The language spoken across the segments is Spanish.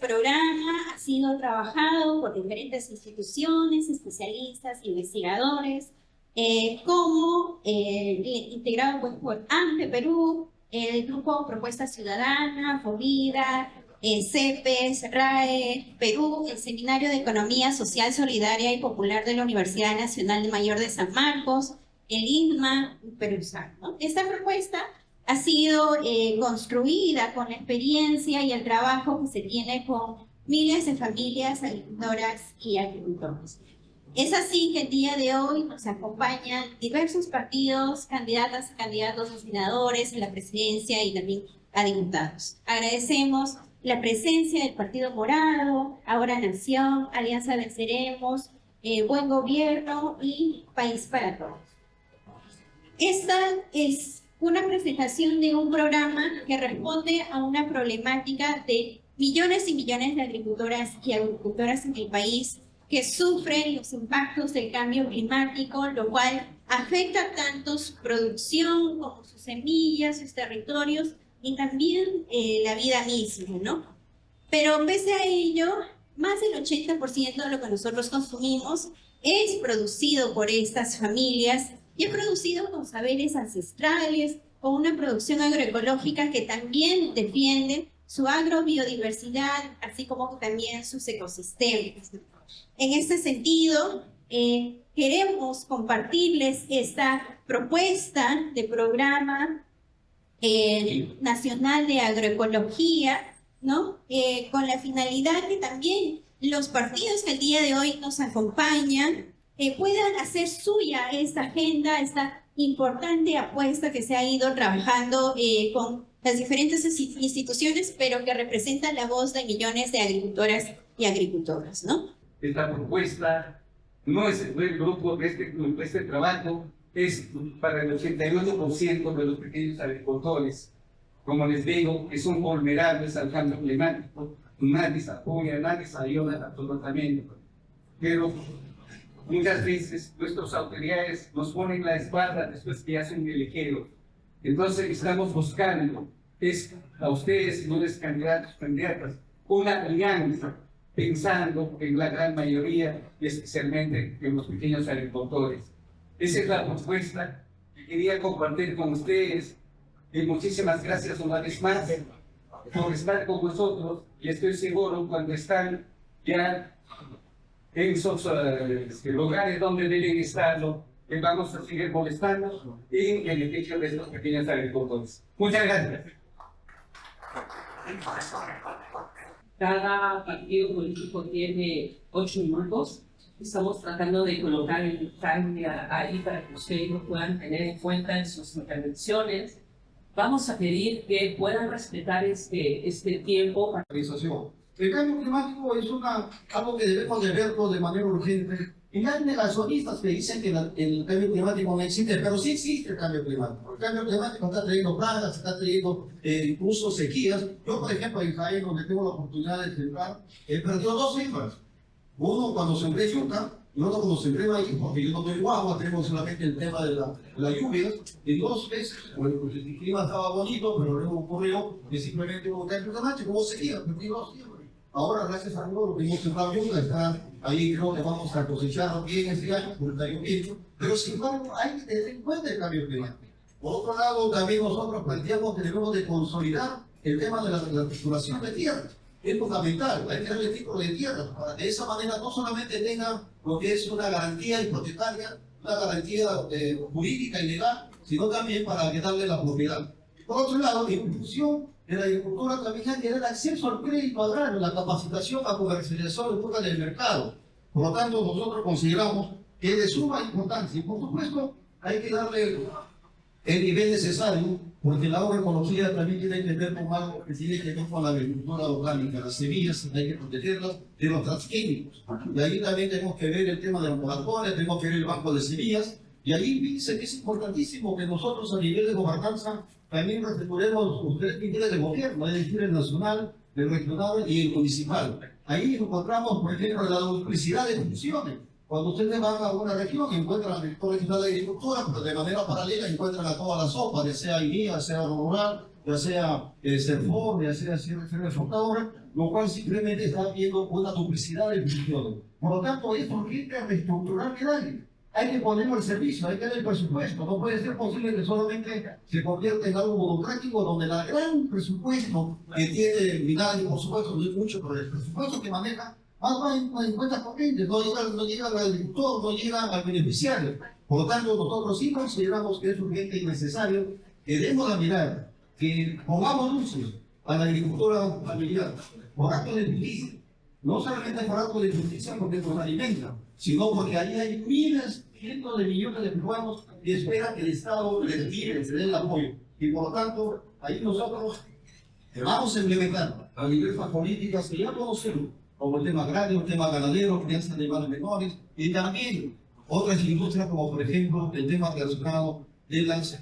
programa ha sido trabajado por diferentes instituciones, especialistas, investigadores, como integrado pues, por AMPE Perú, el Grupo Propuesta Ciudadana, FOVIDA, CEPES, RAE, Perú, el Seminario de Economía Social, Solidaria y Popular de la Universidad Nacional de Mayor de San Marcos, el INMA, Perú, ¿no? Esta propuesta ha sido construida con la experiencia y el trabajo que se tiene con miles de familias agricultoras y agricultores. Es así que el día de hoy nos acompañan diversos partidos, candidatas y candidatos a senadores en la presidencia y también a diputados. Agradecemos la presencia del Partido Morado, Ahora Nación, Alianza Venceremos, Buen Gobierno y País para Todos. Esta es una presentación de un programa que responde a una problemática de millones y millones de agricultoras y agricultoras en el país que sufren los impactos del cambio climático, lo cual afecta tanto su producción como sus semillas, sus territorios y también la vida misma, ¿no? Pero pese a ello, más del 80% de lo que nosotros consumimos es producido por estas familias y es producido con saberes ancestrales, con una producción agroecológica que también defiende su agrobiodiversidad, así como también sus ecosistemas. En este sentido, queremos compartirles esta propuesta de programa nacional de agroecología, ¿no? Con la finalidad que también los partidos que el día de hoy nos acompañan puedan hacer suya esta agenda, esta importante apuesta que se ha ido trabajando con las diferentes instituciones, pero que representan la voz de millones de agricultoras y agricultores, ¿no? Esta propuesta no es el grupo de este trabajo, es para el 81% de los pequeños agricultores. Como les digo, que son vulnerables al cambio climático, nadie se apoya, nadie se ayuda absolutamente. Pero muchas veces nuestras autoridades nos ponen la espalda después que hacen el ligero. Entonces estamos buscando a ustedes, señores candidatos, candidatas, una alianza, pensando en la gran mayoría y especialmente en los pequeños agricultores. Esa es la propuesta que quería compartir con ustedes. Y muchísimas gracias una vez más por estar con nosotros, y estoy seguro cuando están ya en esos lugares donde deben estarlo, que vamos a seguir molestando en beneficio de estos pequeños agricultores. Muchas gracias. Cada partido político tiene 8 minutos. Estamos tratando de colocar el time ahí para que ustedes lo puedan tener en cuenta en sus intervenciones. Vamos a pedir que puedan respetar este tiempo. El cambio climático es algo que debemos de verlo de manera urgente. Y hay negacionistas que dicen que el cambio climático no existe, pero sí existe el cambio climático. El cambio climático está trayendo plagas, está trayendo incluso sequías. Yo, por ejemplo, en Jaén, donde tengo la oportunidad de sembrar, he perdido 2 hembras. Uno cuando sembré yuca, y otro cuando sembré maíz, porque yo no tengo agua, tengo solamente el tema de la lluvia. Y 2 veces, bueno, pues el clima estaba bonito, pero luego ocurrió que simplemente hubo cambio climático, hubo sequía, perdí 2 hembras. Ahora, gracias a Dios, lo que hemos sembrado yuca está ahí, creo que vamos a cosechar bien este año, porque está lloviendo. Pero sin embargo, hay que tener en cuenta el cambio climático. Por otro lado, también nosotros planteamos que debemos de consolidar el tema de la titulación de tierras. Es fundamental, hay que darle título de tierra, para que de esa manera no solamente tenga lo que es una garantía hipotecaria, una garantía jurídica y legal, sino también para que darle la propiedad. Por otro lado, en función de la agricultura también hay que dar acceso al crédito agrario, la capacitación a comercialización del mercado. Por lo tanto, nosotros consideramos que es de suma importancia y, por supuesto, hay que darle el nivel necesario, porque la agroecología también tiene que ver con algo que tiene que ver con la agricultura orgánica. Las semillas hay que protegerlas de los transgénicos. Y ahí también tenemos que ver el tema de los laboratorios, tenemos que ver el banco de semillas. Y ahí dice que es importantísimo que nosotros a nivel de gobernanza también respetemos los 3 niveles de gobierno, es decir, el nacional, el regional y el municipal. Ahí encontramos, por ejemplo, la duplicidad de funciones. Cuando ustedes van a una región, encuentran al director regional de agricultura, pero de manera paralela encuentran a todas las sopas, ya sea INIA, ya sea rural, ya sea CERFOR, ya sea exportadora, lo cual simplemente está viendo una duplicidad de funciones. Por lo tanto, es urgente reestructurar Minagri. Hay que ponerlo al servicio, hay que dar el presupuesto. No puede ser posible que solamente se convierta en algo burocrático donde el gran presupuesto que tiene Minagri, por supuesto, no es mucho, pero el presupuesto que maneja va en cuentas corrientes, no llega al agricultor, no llega al beneficiario. Por lo tanto, nosotros sí consideramos que es urgente y necesario que demos la mirada, que pongamos luces a la agricultura familiar, por actos de justicia. No solamente por actos de justicia porque nos alimentan, sino porque ahí hay miles, cientos de millones de peruanos que esperan que el Estado les tire, les dé el apoyo. Y por lo tanto, ahí nosotros vamos a implementar las diversas políticas que ya conocemos, como el tema agrario, el tema ganadero, crianza de animales menores, y también otras industrias como por ejemplo el tema relacionado de las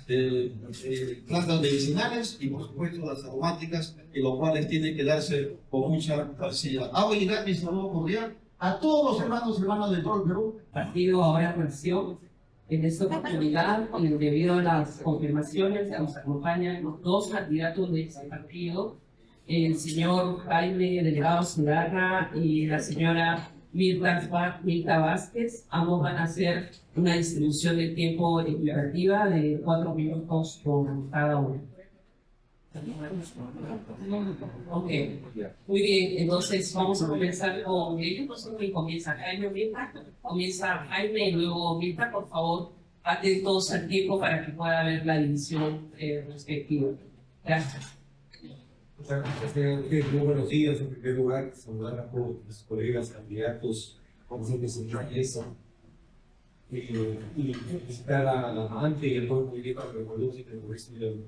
plantas medicinales y por supuesto las aromáticas, y los cuales tienen que darse con mucha facilidad. Hago llegar mi saludo cordial a todos los hermanos y hermanas de todo el Perú. Partido ahora nació en esta oportunidad y debido a las confirmaciones nos acompañan los dos candidatos de este partido, el señor Jaime Delegado Segarra y la señora Mirta Vázquez. Ambos van a hacer una distribución de tiempo equitativa de 4 minutos con cada uno. Ok, muy bien, entonces vamos a comenzar con ellos. Comienza Jaime, Mirta, comienza Jaime y luego Mirta, por favor, atentos al tiempo para que pueda haber la división respectiva. Gracias. Muchas gracias, muy buenos días. En primer lugar, saludar a todos los colegas candidatos, como siempre se eso, y felicitar a la amante y el buen movimiento de revolución y de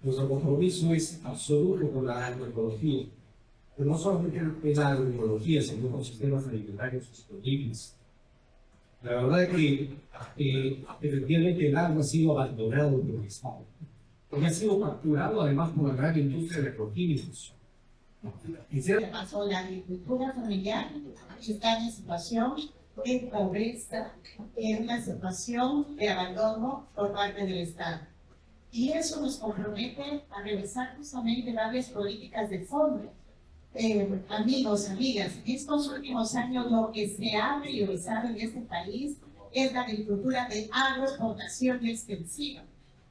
nuestro compromiso es absoluto con la agroecología, pero no solamente en la agroecología, sino con sistemas alimentarios sostenibles. La verdad es que efectivamente el agua ha sido abandonado por el Estado, porque ha sido capturado además por la gran industria de agroquímicos. Pasó la agricultura familiar, está en situación de pobreza, en una situación de abandono por parte del Estado. Y eso nos compromete a revisar justamente varias políticas de fondo. Amigos, amigas, en estos últimos años lo que se ha priorizado en este país es la agricultura de agroexportación extensiva,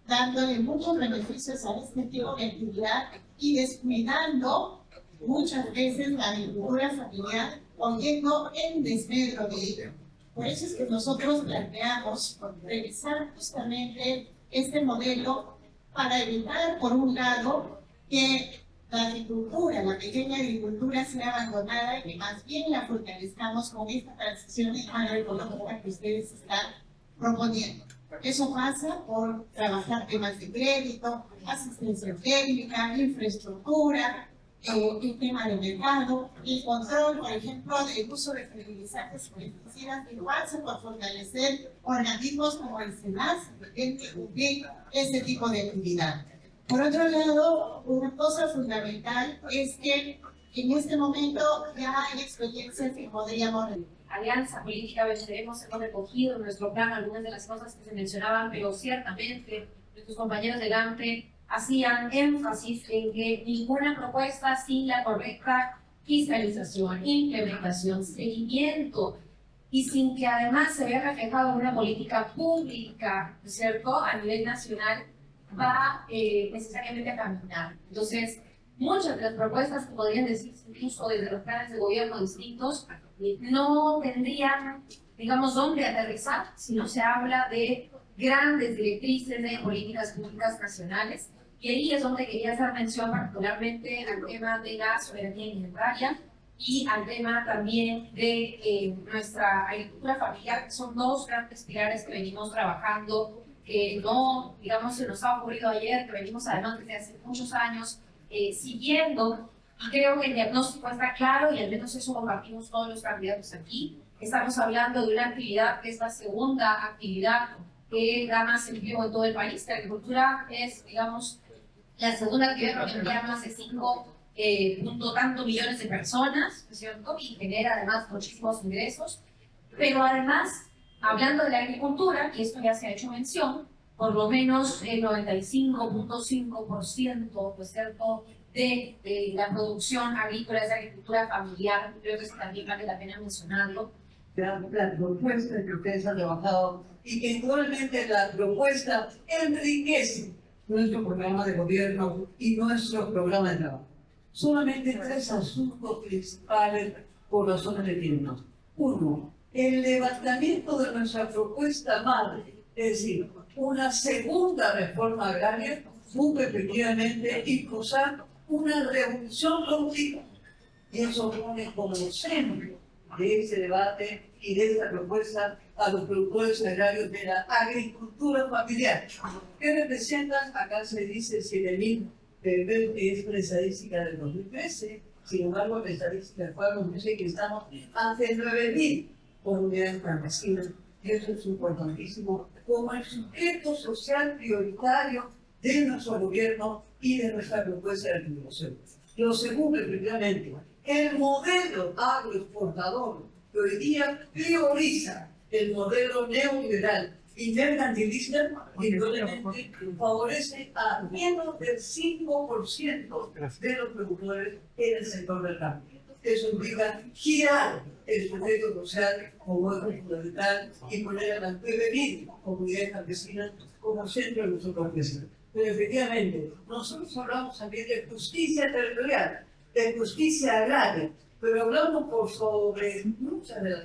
dándole muchos beneficios a este tipo de actividad y descuidando muchas veces la agricultura familiar, poniendo en desmedro de ella. Por eso es que nosotros planteamos revisar justamente este modelo para evitar, por un lado, que la agricultura, la pequeña agricultura sea abandonada y que más bien la fortalezcamos con esta transición agroecológica que ustedes están proponiendo. Eso pasa por trabajar temas de crédito, asistencia técnica, infraestructura, el tema del mercado, el control, por ejemplo, del uso de fertilizantes y pesticidas, y pasa por fortalecer organismos como el SENASA, que cumplir ese tipo de actividad. Por otro lado, una cosa fundamental es que en este momento ya hay experiencias que podríamos Alianza Política Venceremos, hemos recogido en nuestro plan algunas de las cosas que se mencionaban, pero ciertamente nuestros compañeros delante hacían énfasis en que ninguna propuesta sin la correcta fiscalización, implementación, seguimiento y sin que además se vea reflejado en una política pública, ¿cierto?, a nivel nacional, va necesariamente a caminar. Entonces, muchas de las propuestas que podrían decirse incluso desde los planes de gobierno distintos no tendrían, digamos, dónde aterrizar si no se habla de grandes directrices de políticas públicas nacionales. Y ahí es donde quería hacer mención particularmente al tema de la soberanía alimentaria y al tema también de nuestra agricultura familiar, que son dos grandes pilares que venimos trabajando, que no, digamos, se nos ha ocurrido ayer, que venimos además desde hace muchos años siguiendo. Y creo que el diagnóstico está claro y al menos eso compartimos todos los candidatos aquí. Estamos hablando de una actividad que es la segunda actividad que da más empleo en todo el país. La agricultura es, digamos, la segunda actividad que genera más de 5 tantos millones de personas, ¿no es cierto? Y genera además muchísimos ingresos. Pero además, hablando de la agricultura, y esto ya se ha hecho mención, por lo menos el 95.5%, ¿no es cierto?, de la producción agrícola, esa agricultura familiar. Creo que también vale la pena mencionarlo. La propuesta que ustedes han trabajado y que igualmente la propuesta enriquece nuestro programa de gobierno y nuestro programa de trabajo. Solamente 3 asuntos principales por razones de tiempo. 1. El levantamiento de nuestra propuesta madre, es decir, una segunda reforma agraria, busca efectivamente impulsar una revolución productiva. Y eso pone como centro de ese debate y de esta propuesta a los productores agrarios de la agricultura familiar, que representan, acá se dice 7.000, que es una estadística del 2013, sin embargo la estadística del 2013 que estamos ante 9.000 comunidades campesinas, y eso es importantísimo como el sujeto social prioritario de nuestro gobierno y de nuestra propuesta de agricultura. Lo segundo, efectivamente, el modelo agroexportador que hoy día prioriza el modelo neoliberal y mercantilista, indudablemente favorece a menos del 5% de los productores en el sector del campo. Eso implica girar el sujeto social como eje fundamental y poner a las 9.000 comunidades campesinas como centro de nuestro campesino. Pero efectivamente, nosotros hablamos también de justicia territorial, de justicia agraria, pero hablamos por sobre muchas de las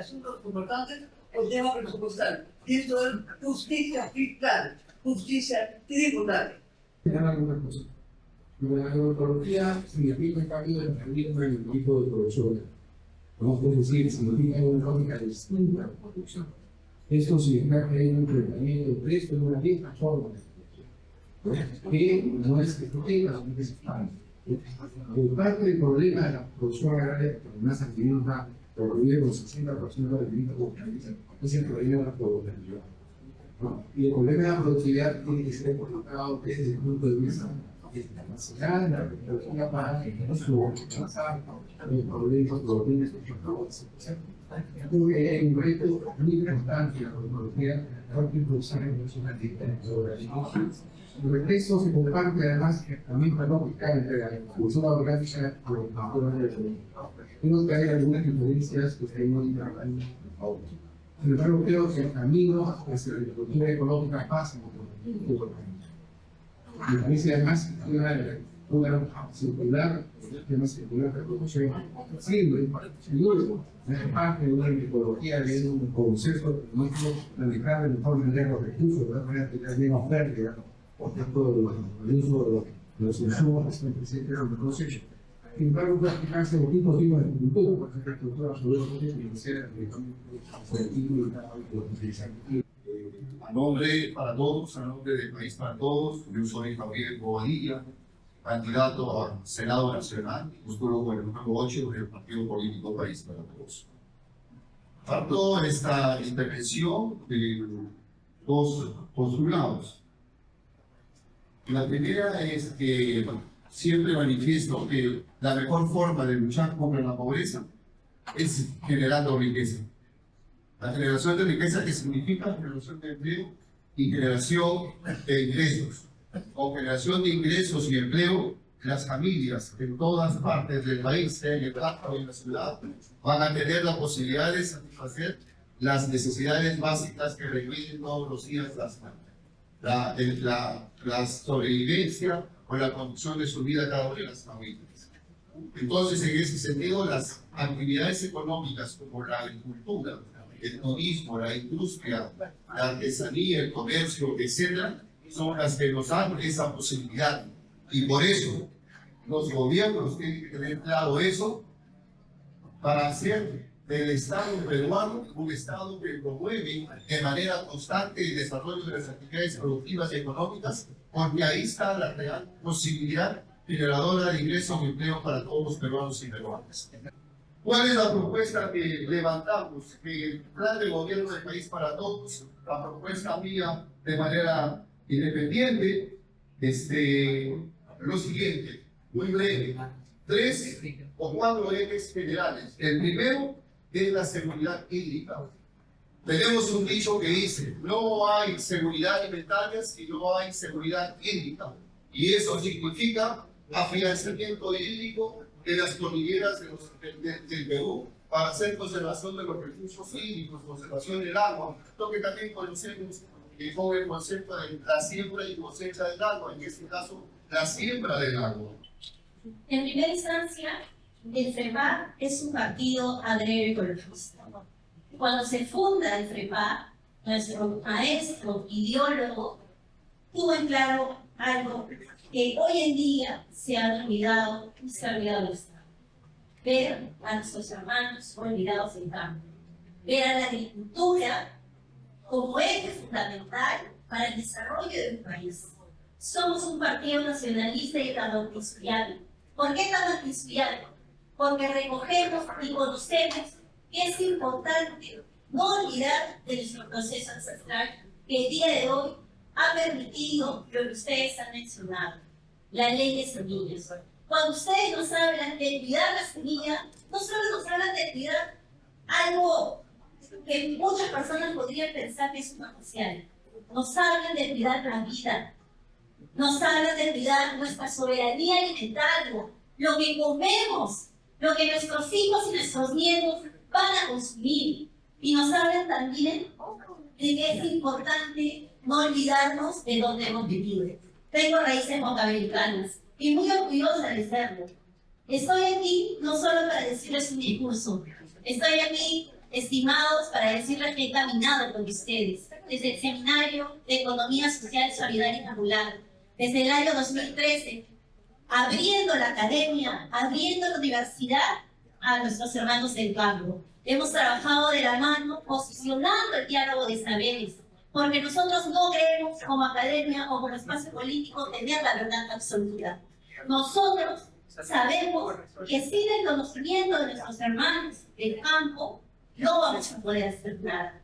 asuntos importantes el tema presupuestal. Y esto es justicia fiscal, justicia tributaria. Alguna cosa. La agroecología significa el cambio de paradigma en el tipo de producción. Vamos a decir, significa una lógica distinta de producción. Esto significa que hay un enfrentamiento de precios de una misma forma de producción. Que no es que tenga, sino que se expande. Parte del problema de la producción agraria, que además aquí nos prohíbe con 60% de vida es el problema de la productividad. Y el problema de la productividad tiene que ser colocado desde el punto de vista internacional, la tecnología para avanzar los problemas hay un reto muy importante en la tecnología porque impulsar en una el regreso se comparte además la misma lógica entre la agricultura orgánica y la agricultura orgánica. Creo que hay algunas diferencias que se han ido trabajando ahora. Sin embargo, creo que el camino hacia la agricultura ecológica pasa por la agricultura orgánica. Me parece además una circular, tema circular de producción, siempre, luego, es parte de una metodología de un concepto que no es manejar de forma de los recursos, de manera que haya menos pérdida, por ejemplo, el uso de los insumos que están presentes en el proceso. Sin embargo, practicarse un tipo de agricultura, por ejemplo, agricultura absolutamente financiera, A nombre para todos, a nombre del País para Todos, yo soy Javier Bobadilla, candidato al Senado Nacional, postulado por el número 8 del Partido Político País para Todos. Parto esta intervención de 2 postulados. La primera es que siempre manifiesto que la mejor forma de luchar contra la pobreza es generando riqueza. La generación de riqueza que significa generación de empleo y generación de ingresos. Con generación de ingresos y empleo, las familias en todas partes del país, sea en el campo o en la ciudad, van a tener la posibilidad de satisfacer las necesidades básicas que requieren todos los días la sobrevivencia o la conducción de su vida cada una de las familias. Entonces, en ese sentido, las actividades económicas como la agricultura, el turismo, la industria, la artesanía, el comercio, etc., son las que nos dan esa posibilidad. Y por eso, los gobiernos tienen que tener claro eso para hacer del Estado peruano un Estado que promueve de manera constante el desarrollo de las actividades productivas y económicas, porque ahí está la real posibilidad generadora de ingresos y empleo para todos los peruanos y peruanas. ¿Cuál es la propuesta que levantamos? El plan de gobierno del País para Todos, la propuesta mía de manera independiente, lo siguiente, muy breve, 3 o 4 ejes generales. El primero es la seguridad hídrica. Tenemos un dicho que dice, no hay seguridad alimentaria si no hay seguridad hídrica. Y eso significa afianzamiento hídrico de las cordilleras del Perú para hacer conservación de los recursos hídricos, conservación del agua, lo que también conocemos con el concepto de la siembra y cosecha del agua, en este caso, la siembra del agua. En primera instancia, el FREPAC es un partido agroecologista. Cuando se funda el FREPAC, nuestro maestro, ideólogo, tuvo en claro algo que hoy en día se ha olvidado y se ha olvidado del Estado. Ver a nuestros hermanos olvidados del campo. Ver a la agricultura como eje fundamental para el desarrollo del país. Somos un partido nacionalista y talantizuliano. ¿Por qué talantizuliano? Porque recogemos y conocemos que es importante no olvidar de nuestro proceso ancestral que el día de hoy ha permitido lo que ustedes han mencionado, la ley de semillas. Cuando ustedes nos hablan de cuidar la semilla, no solo nos hablan de cuidar algo que muchas personas podrían pensar que es superficial. Nos hablan de cuidar la vida, nos hablan de cuidar nuestra soberanía alimentaria, lo que comemos, lo que nuestros hijos y nuestros nietos van a consumir. Y nos hablan también de que es importante no olvidarnos de dónde hemos vivido. Tengo raíces monteamericanas y muy orgullosa de serlo. Estoy aquí no solo para decirles un discurso, estoy aquí, estimados, para decirles que he caminado con ustedes desde el Seminario de Economía Social, Solidaria y Popular, desde el año 2013, abriendo la academia, abriendo la universidad a nuestros hermanos del campo. Hemos trabajado de la mano, posicionando el diálogo de saberes, porque nosotros no creemos como academia o como espacio político tener la verdad absoluta. Nosotros sabemos que sin el conocimiento de nuestros hermanos del campo, no vamos a poder hacer nada.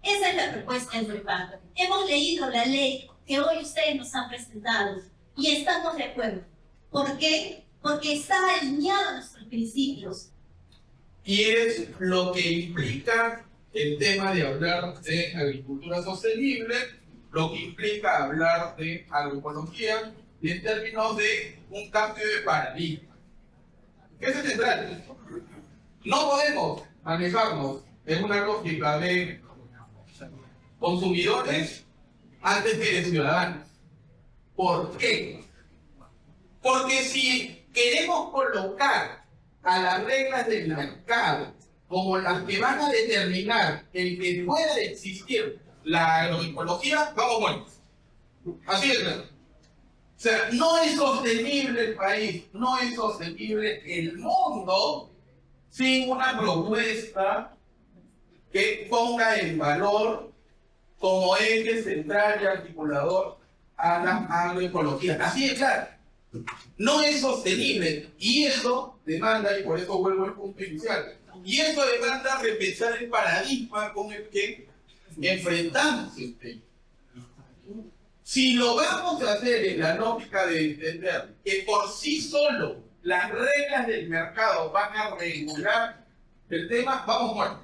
Esa es la propuesta del FREPAC. Hemos leído la ley que hoy ustedes nos han presentado y estamos de acuerdo. ¿Por qué? Porque está alineado a nuestros principios. Y es lo que implica el tema de hablar de agricultura sostenible, lo que implica hablar de agroecología en términos de un cambio de paradigma. ¿Qué es central? No podemos manejarnos en una lógica de consumidores antes que de ciudadanos. ¿Por qué? Porque si queremos colocar a las reglas del mercado como las que van a determinar el que pueda existir la agroecología, vamos muertos. Así es, ¿verdad? O sea, no es sostenible el país, no es sostenible el mundo sin una propuesta que ponga en valor como eje central y articulador a la agroecología. Así es, claro. No es sostenible y eso demanda, y por eso vuelvo al punto inicial, y eso demanda repensar el paradigma con el que enfrentamos el tema. Si lo vamos a hacer en la lógica de entender que por sí solo las reglas del mercado van a regular el tema, vamos muertos.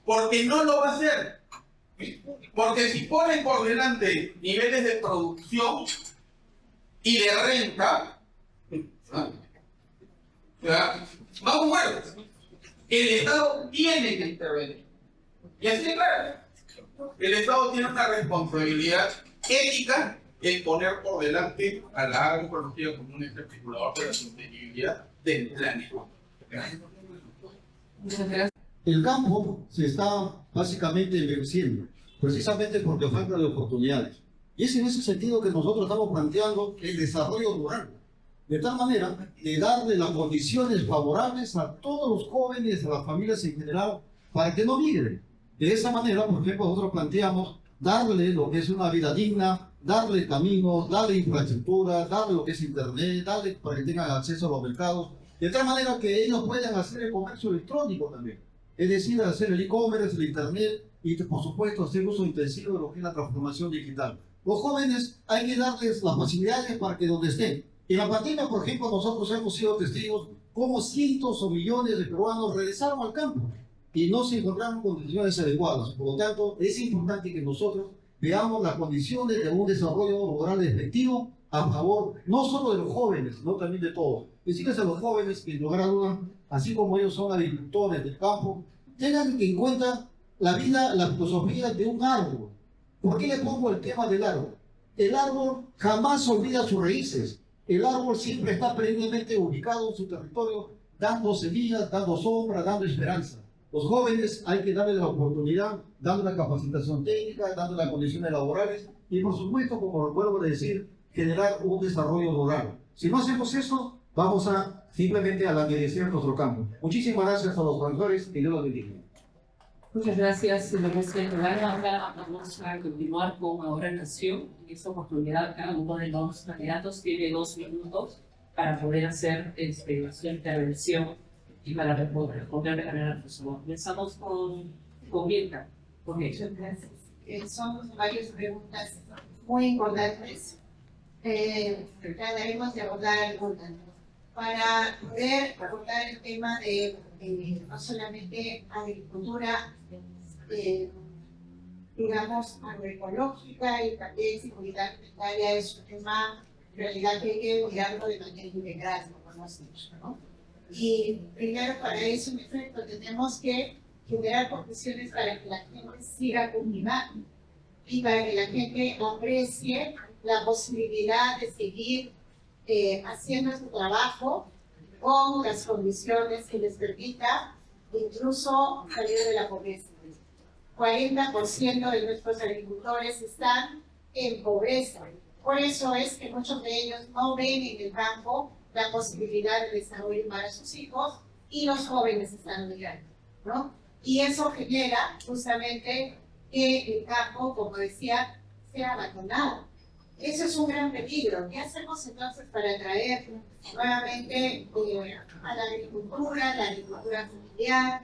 Porque no lo va a hacer. Porque si ponen por delante niveles de producción y de renta, vamos muertos. El Estado tiene que intervenir. Y así es claro. El Estado tiene una responsabilidad ética en poner por delante a la agroecología como un eje articulador de la sostenibilidad del planeta. El campo se está básicamente envejeciendo, precisamente porque falta de oportunidades. Y es en ese sentido que nosotros estamos planteando el desarrollo rural, de tal manera de darle las condiciones favorables a todos los jóvenes, a las familias en general, para que no migren. De esa manera, por ejemplo, nosotros planteamos darle lo que es una vida digna, darle caminos, darle infraestructura, darle lo que es internet, darle para que tengan acceso a los mercados, de tal manera que ellos puedan hacer el comercio electrónico también. Es decir, hacer el e-commerce, el internet y, por supuesto, hacer uso intensivo de lo que es la transformación digital. Los jóvenes hay que darles las facilidades para que donde estén. En la pandemia, por ejemplo, nosotros hemos sido testigos cómo cientos o millones de peruanos regresaron al campo y no se encontraron condiciones adecuadas. Por lo tanto, es importante que nosotros veamos las condiciones de un desarrollo rural efectivo a favor no solo de los jóvenes, sino también de todos. Decirles a los jóvenes que lo gradúan, así como ellos son agricultores del campo, tengan en cuenta la vida, la filosofía de un árbol. ¿Por qué le pongo el tema del árbol? El árbol jamás olvida sus raíces. El árbol siempre está plenamente ubicado en su territorio, dando semillas, dando sombra, dando esperanza. Los jóvenes hay que darles la oportunidad, dando la capacitación técnica, dando las condiciones laborales y, por supuesto, como vuelvo a decir, generar un desarrollo rural. Si no hacemos eso, vamos a simplemente a languedecer nuestro campo. Muchísimas gracias a los profesores y Dios los bendiga. Muchas gracias, señor presidente. Ahora vamos a continuar con Ahora Nación. En esta oportunidad, cada uno de los candidatos tiene 2 minutos para poder hacer su intervención y para responder de manera personal. Comenzamos con Mirka. Muchas gracias. Son varias preguntas muy importantes. Trataremos de abordar algunas. Para poder abordar el tema de no solamente agricultura, digamos, agroecológica y también seguridad alimentaria, es un tema en realidad que hay que mirarlo de manera integral, como hemos dicho, ¿no? Y primero para eso, en efecto, tenemos que generar condiciones para que la gente siga cultivando y para que la gente aprecie la posibilidad de seguir haciendo su trabajo con las condiciones que les permita incluso salir de la pobreza. 40% de nuestros agricultores están en pobreza. Por eso es que muchos de ellos no ven en el campo la posibilidad de desarrollo para sus hijos y los jóvenes están migrando, ¿no? Y eso genera justamente que el campo, como decía, sea abandonado. Eso es un gran peligro. ¿Qué hacemos entonces para atraer nuevamente a la agricultura familiar?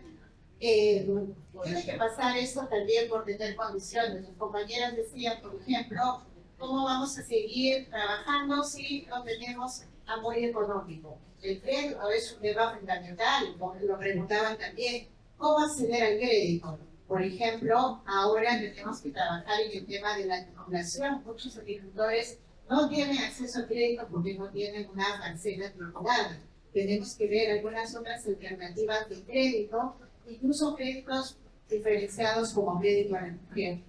Tiene que pasar eso también por tener condiciones. Las compañeras decían, por ejemplo, ¿cómo vamos a seguir trabajando si no tenemos apoyo económico? El crédito es un tema fundamental, como lo preguntaban también. ¿Cómo acceder al crédito? Por ejemplo, ahora tenemos que trabajar en el tema de la acumulación. Muchos agricultores no tienen acceso al crédito porque no tienen una parcela tributaria. Tenemos que ver algunas otras alternativas de crédito, incluso créditos diferenciados como crédito a la mujer.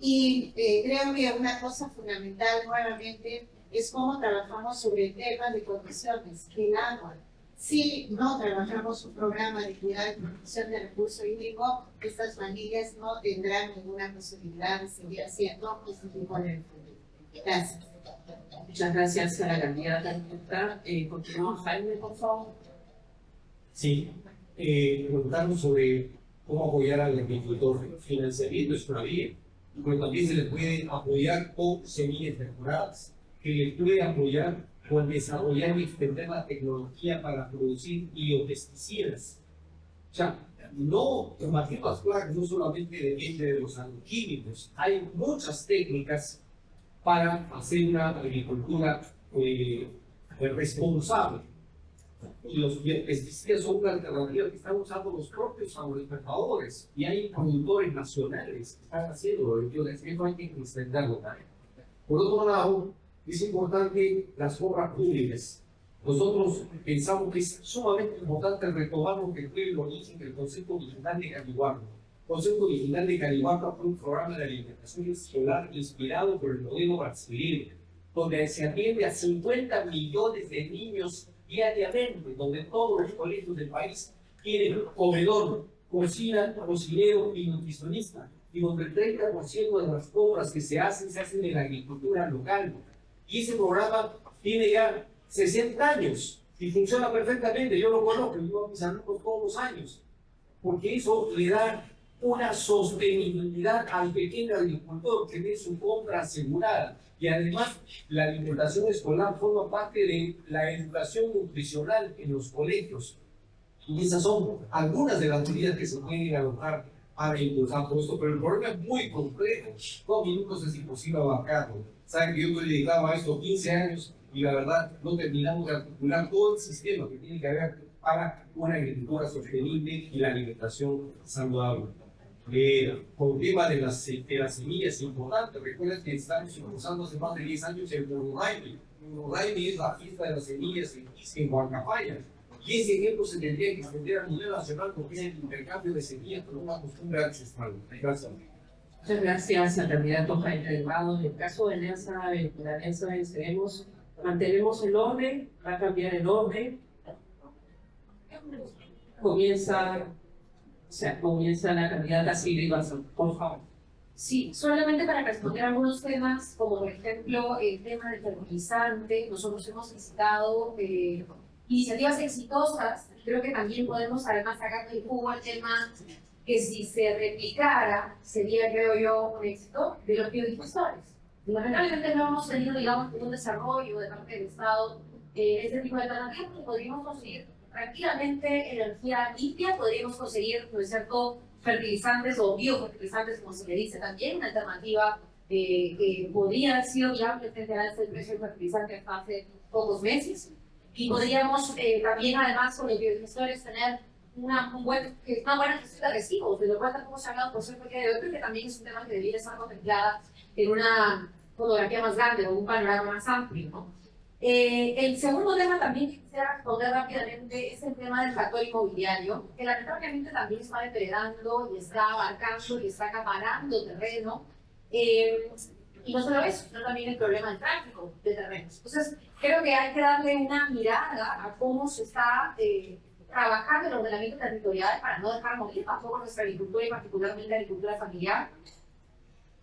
Y creo que una cosa fundamental nuevamente es cómo trabajamos sobre el tema de condiciones, el agua. Si no trabajamos un programa de cuidado y protección del recurso hídrico, estas familias no tendrán ninguna posibilidad de seguir haciendo este tipo de recursos. Gracias. Muchas gracias a la candidata. Continuamos, Jaime, por favor. Sí, preguntarnos sobre cómo apoyar al agricultor. Financiamiento es una vía, pero también se le puede apoyar con semillas mejoradas, que le puede apoyar con desarrollar y extender la tecnología para producir biopesticidas. O sea, no, combatir las plagas no solamente depende de los agroquímicos, hay muchas técnicas para hacer una agricultura responsable. Y los biopesticidas son una alternativa que están usando los propios agroexportadores y hay productores nacionales que están haciendo. Yo les digo, hay que extenderlo también. Por otro lado, es importante las obras públicas. Nosotros pensamos que es sumamente importante retomar lo que fue el origen del concepto original de Calihuarco. El concepto original de Calihuarco fue un programa de alimentación escolar inspirado por el modelo brasileño, donde se atiende a 50 millones de niños diariamente, donde todos los colegios del país tienen comedor, cocina, cocinero y nutricionista, y donde el 30% de las compras que se hacen en la agricultura local. Y ese programa tiene ya 60 años y funciona perfectamente. Yo lo conozco, yo a mis alumnos todos los años, porque eso le da una sostenibilidad al pequeño agricultor, tener su compra asegurada. Y además, la alimentación escolar forma parte de la educación nutricional en los colegios. Y esas son algunas de las medidas que se pueden adoptar para impulsar todo esto, pero el problema es muy complejo. 2 minutos es imposible abarcarlo. Saben que yo me dedicaba a esto 15 años y la verdad no terminamos de articular todo el sistema que tiene que haber para una agricultura sostenible y la alimentación saludable. Con el tema de las semillas importantes. Recuerda que estamos impulsando hace más de 10 años el Uruguay. Uruguay es la fiesta de las semillas en Huancapaya. Y ese ejemplo se tendría que extender a nivel nacional porque es el intercambio de semillas con una costumbre ancestral. Gracias. Muchas gracias al candidato Jaime Delgado. En el caso de la alianza venceremos, mantenemos el orden, va a cambiar el orden. Comienza la candidata Silvia Ibarza, por favor. Sí, solamente para responder algunos temas, como por ejemplo el tema del fertilizante. Nosotros hemos visitado iniciativas exitosas. Creo que también podemos además sacar del jugo el tema que si se replicara sería, creo yo, un éxito de los biodigestores. Lamentablemente no hemos tenido, digamos, un desarrollo de parte del Estado este tipo de alternativas que podríamos conseguir tranquilamente energía limpia, podríamos conseguir, ¿no es cierto?, fertilizantes o biofertilizantes, como se le dice también, una alternativa que podría haber sido viable frente al alza del precio del fertilizante hasta hace pocos meses. Y podríamos también, además, con los biodigestores, tener una buena gestión de residuos, de lo cual tampoco se ha hablado por cierto que yo creo que también es un tema que debería estar contemplada en una fotografía más grande o un panorama más amplio, ¿no? El segundo tema también que quisiera responder rápidamente es el tema del factor inmobiliario, que lamentablemente también está depredando y está abarcando y está acaparando terreno. Y no solo eso, sino también el problema del tráfico de terrenos. Entonces, creo que hay que darle una mirada a cómo se está trabajando el ordenamiento territorial para no dejar morir tampoco nuestra agricultura y particularmente la agricultura familiar.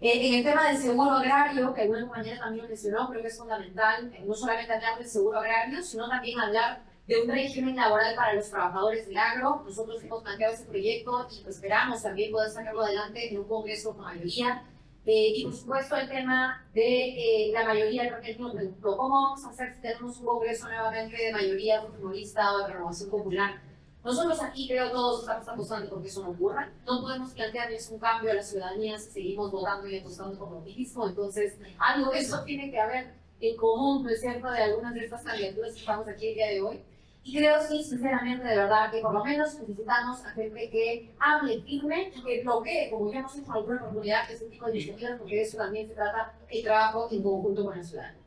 En el tema del seguro agrario, que alguna compañera también mencionó, creo que es fundamental no solamente hablar del seguro agrario, sino también hablar de un régimen laboral para los trabajadores del agro. Nosotros hemos planteado ese proyecto y esperamos también poder sacarlo adelante en un congreso con mayoría. Y por supuesto el tema de la mayoría, creo que nos preguntó, ¿cómo vamos a hacer si tenemos un congreso nuevamente de mayoría fujimorista o de renovación popular? Nosotros aquí creo todos estamos apostando porque eso no ocurra. No podemos plantearles un cambio a la ciudadanía si seguimos votando y apostando por lo mismo. Entonces, algo de eso tiene que haber en común, ¿no es cierto?, de algunas de estas candidaturas que estamos aquí el día de hoy. Y creo, sí, sinceramente, de verdad, que por lo menos necesitamos a gente que hable firme y que bloquee, como ya hemos hecho en alguna oportunidad, ese tipo de iniciativas, porque de eso también se trata el trabajo en conjunto con la ciudadanía.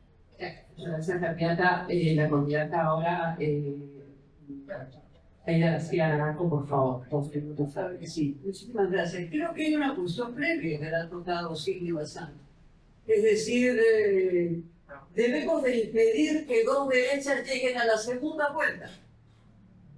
Gracias, candidata. La candidata ahora, Aida García Naranjo, por favor, 2 minutos. Sabe que sí. Muchísimas gracias. Creo que hay una cuestión previa que ha tocado Silvia Bazán. Es decir, debemos de impedir que dos derechas lleguen a la segunda vuelta.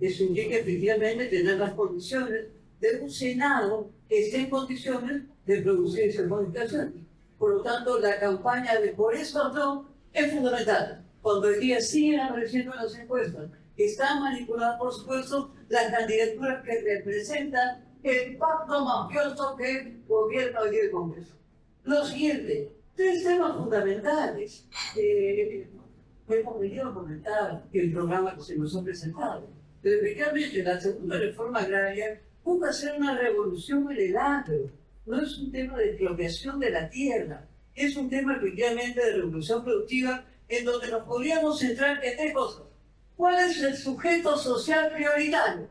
Eso indica efectivamente tener las condiciones de un Senado que esté en condiciones de producir esas modificaciones. Por lo tanto, la campaña de por eso no es fundamental. Cuando hoy día siguen apareciendo en las encuestas, están manipuladas, por supuesto, las candidaturas que representan el pacto mafioso que gobierna hoy día el Congreso. Lo siguiente, 3 temas fundamentales. Hemos venido a comentar el programa que se nos ha presentado. Pero efectivamente, la segunda reforma agraria busca hacer una revolución en el agro. No es un tema de expropiación de la tierra, es un tema efectivamente de revolución productiva en donde nos podríamos centrar en 3 cosas. ¿Cuál es el sujeto social prioritario?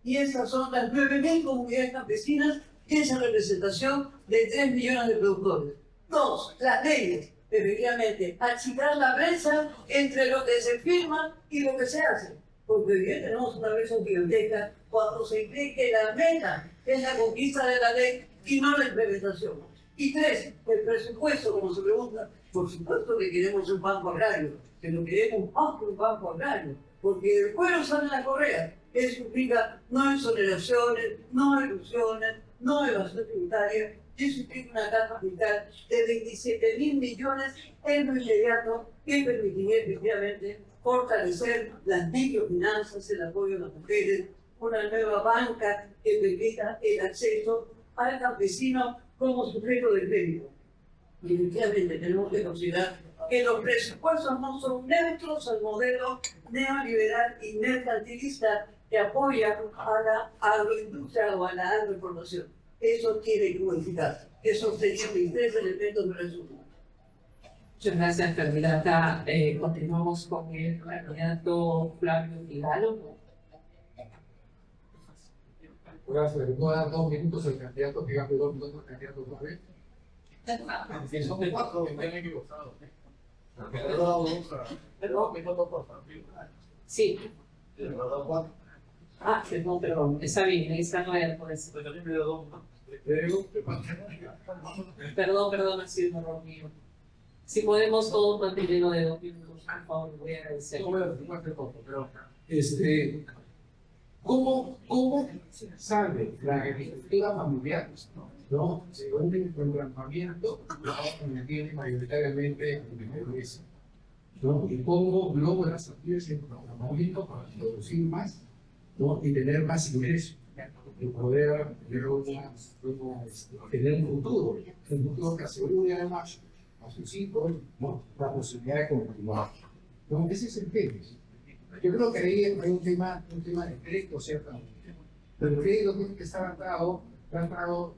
Y esas son las 9.000 comunidades campesinas y esa representación de 3 millones de productores. 2, las leyes. Efectivamente, achicar la brecha entre lo que se firma y lo que se hace. Porque hoy día tenemos una brecha gigantesca cuando se cree que la meta es la conquista de la ley y no la implementación. Y 3, el presupuesto, como se pregunta. Por supuesto que queremos un banco agrario, que lo queremos más que un banco agrario, porque el cuero sale en la correa. Eso implica no exoneraciones, no ilusiones, no evasión tributaria. Eso implica una caja fiscal de 27.000 millones en lo inmediato que permitiría efectivamente fortalecer las microfinanzas, el apoyo a las mujeres, una nueva banca que permita el acceso al campesino como sujeto de crédito. Y efectivamente tenemos que considerar que los presupuestos no son neutros al modelo neoliberal y mercantilista que apoya a la agroindustria o a la agroexportación. Eso tiene que modificarse. Eso sería mis 3 elementos de resumen. Muchas gracias, candidata. Continuamos con el candidato Flavio Figalo. Gracias. ¿Le puedo dar 2 minutos al candidato que gane 2 minutos al candidato otra vez? Son 4, me han equivocado. Perdón. Sí. Ah, perdón. Está bien, ahí está nueve por eso. Perdón, ha sido un error mío. Si podemos todos mantenerlo de 2 minutos, por favor, voy a agradecer. ¿Cómo sale la agricultura familiar? ¿No? Según el programamiento, que tiene mayoritariamente en ¿no? Y cómo logra salir ese programamiento para producir más, ¿no? Y tener más ingresos, y poder tener un futuro que asegure además a sus hijos, ¿no? La posibilidad de continuar. ¿No? Ese es el tema. Yo creo que ahí hay un tema de crédito, ciertamente. Pero el crédito tiene que estar atado. El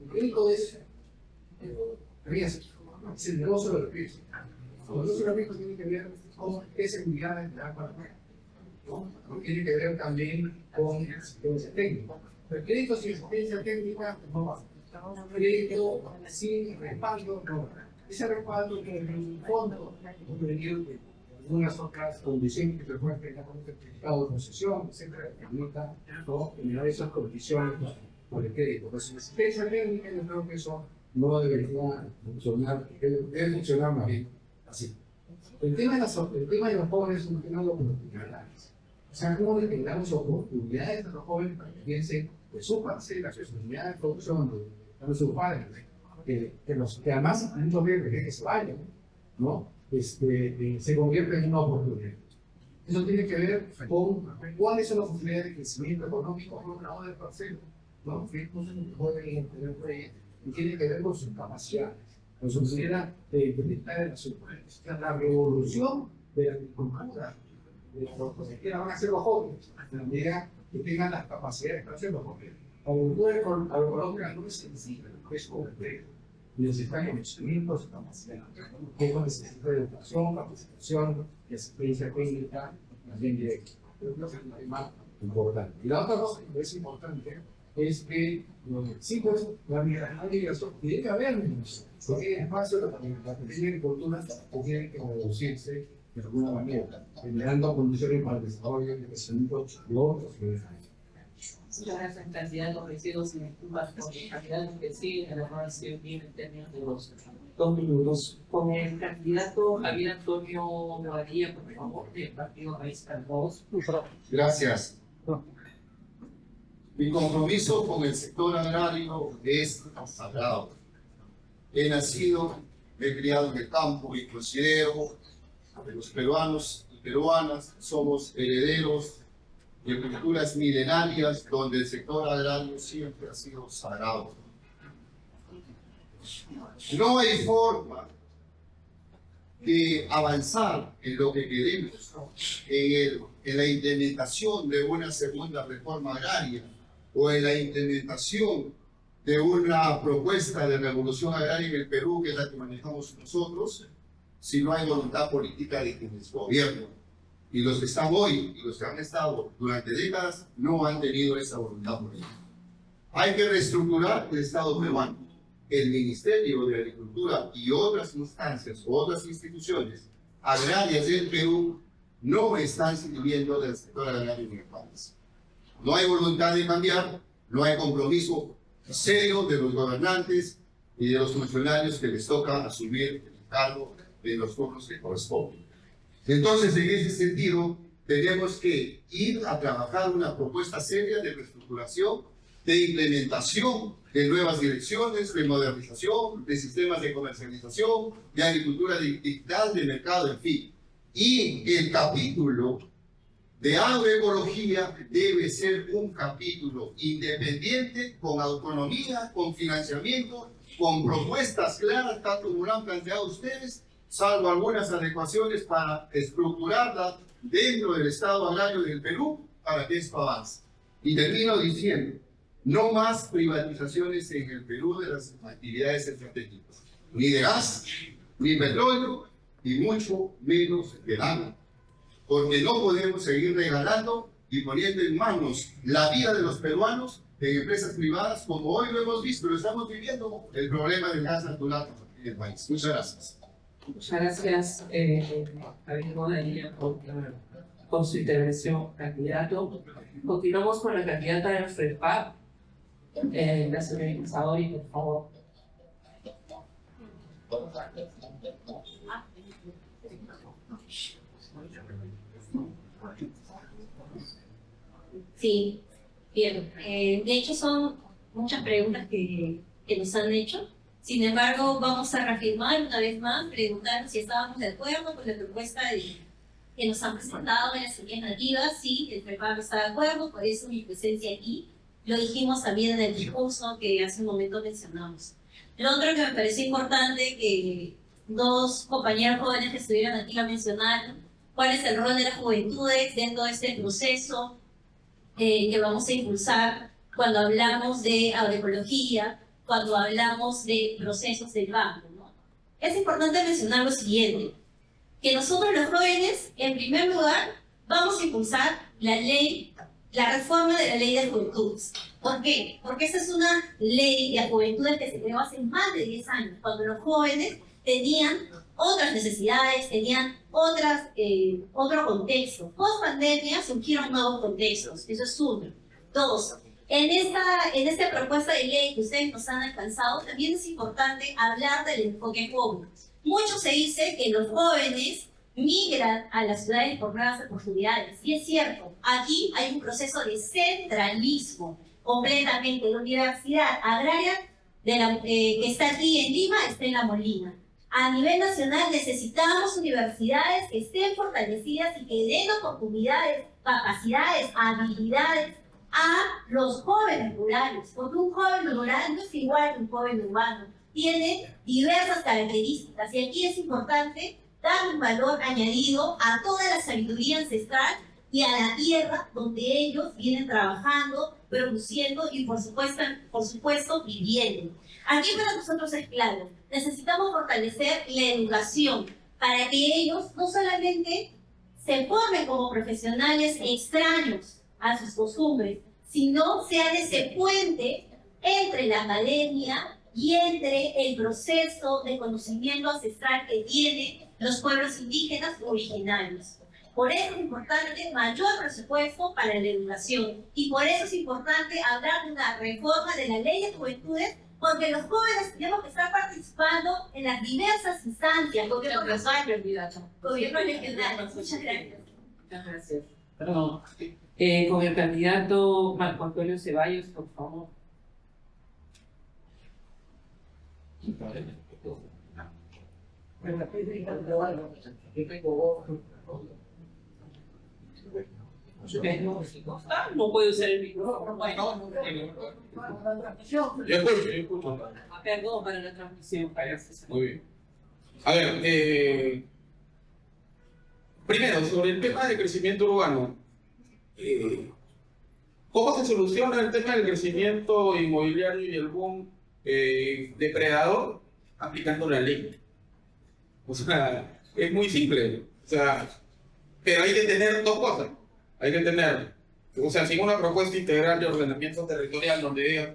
crédito es riesgo, es el negocio de los riesgos. El negocio de los riesgos tiene que ver con qué seguridad de la economía, ¿no? Tiene que ver también con asistencia técnica. El crédito sin asistencia técnica no va. El crédito sin respaldo no va. Ese respaldo que en el fondo algunas otras condiciones que se pueden tener con el certificado de concesión, etcétera, que permita generar esas condiciones por el crédito. Pues la asistencia técnica, yo creo que eso no debería funcionar, debe funcionar más bien así. El tema de los jóvenes es un tema de oportunidades. O sea, cómo le damos oportunidades a los jóvenes para que piensen que su parcela, que su unidad de producción, de sus padres, que además muchos veces que se vayan, ¿no? Se convierte en una oportunidad. Eso tiene que ver con cuáles son las oportunidades de crecimiento económico por un lado del parcelo, ¿no? Que pueden tener y tiene que ver con sus capacidades, con su manera de implementar en las ciudades. La revolución de la agricultura, de lo que van a hacer los jóvenes, de manera que tengan las capacidades para hacer los jóvenes. La agricultura agroecológica no es sencilla, es compleja. Necesitan conocimientos, capacidades. Todo necesita de educación, capacitación y asistencia técnica, también directa. Creo que es un tema importante. Y la otra cosa que es importante es que sí, pues, la migración tiene que haber porque espacio la pequeña agricultura tiene que reducirse de alguna manera, generando condiciones para el desarrollo y el crecimiento de otros. Muchas gracias, candidato. Recibo sin disculpas por los candidatos que siguen, el error ha sido bien en términos de los 2 minutos. Con el candidato Javier Antonio Bobadilla, por favor, del Partido Radical 2. Gracias. Mi compromiso con el sector agrario es sagrado. He nacido, me he criado en el campo y considero que los peruanos y peruanas somos herederos de culturas milenarias donde el sector agrario siempre ha sido sagrado. No hay forma de avanzar en lo que queremos, en la implementación de una segunda reforma agraria o en la implementación de una propuesta de revolución agraria en el Perú, que es la que manejamos nosotros, si no hay voluntad política de quienes gobiernan. Y los que están hoy y los que han estado durante décadas no han tenido esa voluntad política. Hay que reestructurar el Estado peruano. El Ministerio de Agricultura y otras instancias o otras instituciones agrarias del Perú no están sirviendo del sector agrario en el país. No hay voluntad de cambiar, no hay compromiso serio de los gobernantes y de los funcionarios que les toca asumir el cargo de los turnos que corresponden. Entonces, en ese sentido, tenemos que ir a trabajar una propuesta seria de reestructuración, de implementación de nuevas direcciones, de modernización, de sistemas de comercialización, de agricultura digital, de mercado, en fin. Y el capítulo de agroecología debe ser un capítulo independiente, con autonomía, con financiamiento, con propuestas claras, tal como lo han planteado ustedes, salvo algunas adecuaciones para estructurarla dentro del Estado agrario del Perú para que esto avance. Y termino diciendo, no más privatizaciones en el Perú de las actividades estratégicas, ni de gas, ni petróleo, y mucho menos de agua. Porque no podemos seguir regalando y poniendo en manos la vida de los peruanos en empresas privadas, como hoy lo hemos visto, lo estamos viviendo, el problema del gas natural en el país. Muchas gracias. Muchas gracias, David Bonadilla, por su intervención, candidato. Continuamos con la candidata de FREPAP, la señora Saori, por favor. Sí, bien. De hecho, son muchas preguntas que nos han hecho. Sin embargo, vamos a reafirmar una vez más, preguntar si estábamos de acuerdo con la propuesta que nos han presentado en las Asambleas Nativas. Sí, el FREPAP está de acuerdo, por eso mi presencia aquí. Lo dijimos también en el discurso que hace un momento mencionamos. Lo otro que me pareció importante, que dos compañeros jóvenes que estuvieron aquí lo mencionaron, cuál es el rol de las juventudes dentro de este proceso que vamos a impulsar cuando hablamos de agroecología, cuando hablamos de procesos del banco, ¿no? Es importante mencionar lo siguiente, que nosotros los jóvenes, en primer lugar, vamos a impulsar la reforma de la ley de juventudes. ¿Por qué? Porque esa es una ley de juventudes que se creó hace más de 10 años, cuando los jóvenes tenían otras necesidades, tenían otro contexto. Post pandemia surgieron nuevos contextos, eso es uno. Dos, en esta propuesta de ley que ustedes nos han alcanzado, también es importante hablar del enfoque joven. Mucho se dice que los jóvenes migran a las ciudades por nuevas oportunidades, y es cierto, aquí hay un proceso de centralismo completamente. La Universidad Agraria que está aquí en Lima está en La Molina. A nivel nacional necesitamos universidades que estén fortalecidas y que den oportunidades, capacidades, habilidades a los jóvenes rurales, porque un joven rural no es igual que un joven urbano, tiene diversas características, y aquí es importante dar un valor añadido a toda la sabiduría ancestral y a la tierra donde ellos vienen trabajando, produciendo y por supuesto viviendo. Aquí para nosotros es claro, necesitamos fortalecer la educación para que ellos no solamente se formen como profesionales extraños a sus costumbres, sino sean ese puente entre la academia y entre el proceso de conocimiento ancestral que tienen los pueblos indígenas originarios. Por eso es importante mayor presupuesto para la educación, y por eso es importante hablar de una reforma de la ley de juventudes, porque los jóvenes tenemos que estar participando en las diversas instancias. Gobierno regional. Muchas gracias. Muchas gracias. Perdón. Con el candidato Marco Antonio Ceballos, por favor. No puede usar el micrófono. Yo escucho. Perdón para la transmisión. Muy bien. A ver, primero, sobre el tema del crecimiento urbano. ¿Cómo se soluciona el tema del crecimiento inmobiliario y el boom depredador? Aplicando la ley. O sea, es muy simple. O sea, pero hay que tener dos cosas. Hay que tener, o sea, sin una propuesta integral de ordenamiento territorial donde diga,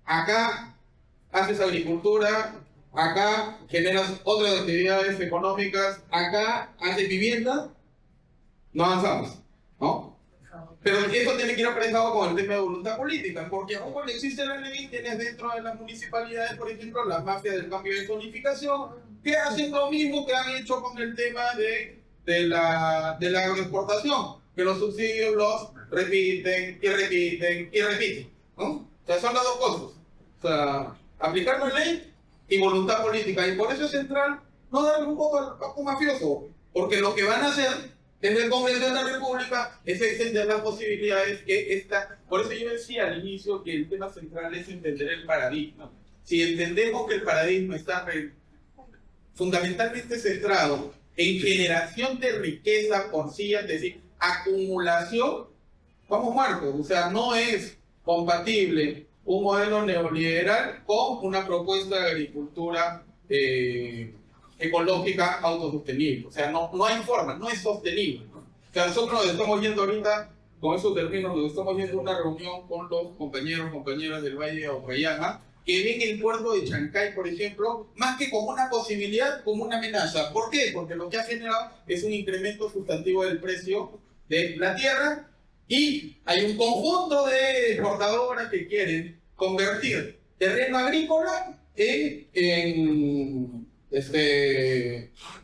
acá haces agricultura, acá generas otras actividades económicas, acá haces vivienda, no avanzamos, ¿no? Pero eso tiene que ir aparejado con el tema de voluntad política, porque aún cuando existe la ley, tienes dentro de las municipalidades, por ejemplo, las mafias del cambio de zonificación, que hacen lo mismo que han hecho con el tema de la agroexportación, que los subsidios los repiten y repiten y repiten, ¿no? O sea, son las dos cosas. O sea, aplicar la ley y voluntad política. Y por eso es central no darle un voto al pacto mafioso, porque lo que van a hacer desde el Congreso de la República es extender las posibilidades que esta... Por eso yo decía al inicio que el tema central es entender el paradigma. Si entendemos que el paradigma está fundamentalmente centrado en generación de riqueza por sí, es decir, acumulación, vamos Marcos, o sea, no es compatible un modelo neoliberal con una propuesta de agricultura ecológica autosostenible. O sea, no hay forma, no es sostenible. O sea, nosotros nos estamos yendo ahorita con esos términos, nos estamos yendo a una reunión con los compañeras del Valle de Aucayana, que ven el puerto de Chancay, por ejemplo, más que como una posibilidad, como una amenaza. ¿Por qué? Porque lo que ha generado es un incremento sustantivo del precio de la tierra y hay un conjunto de exportadoras que quieren convertir terreno agrícola en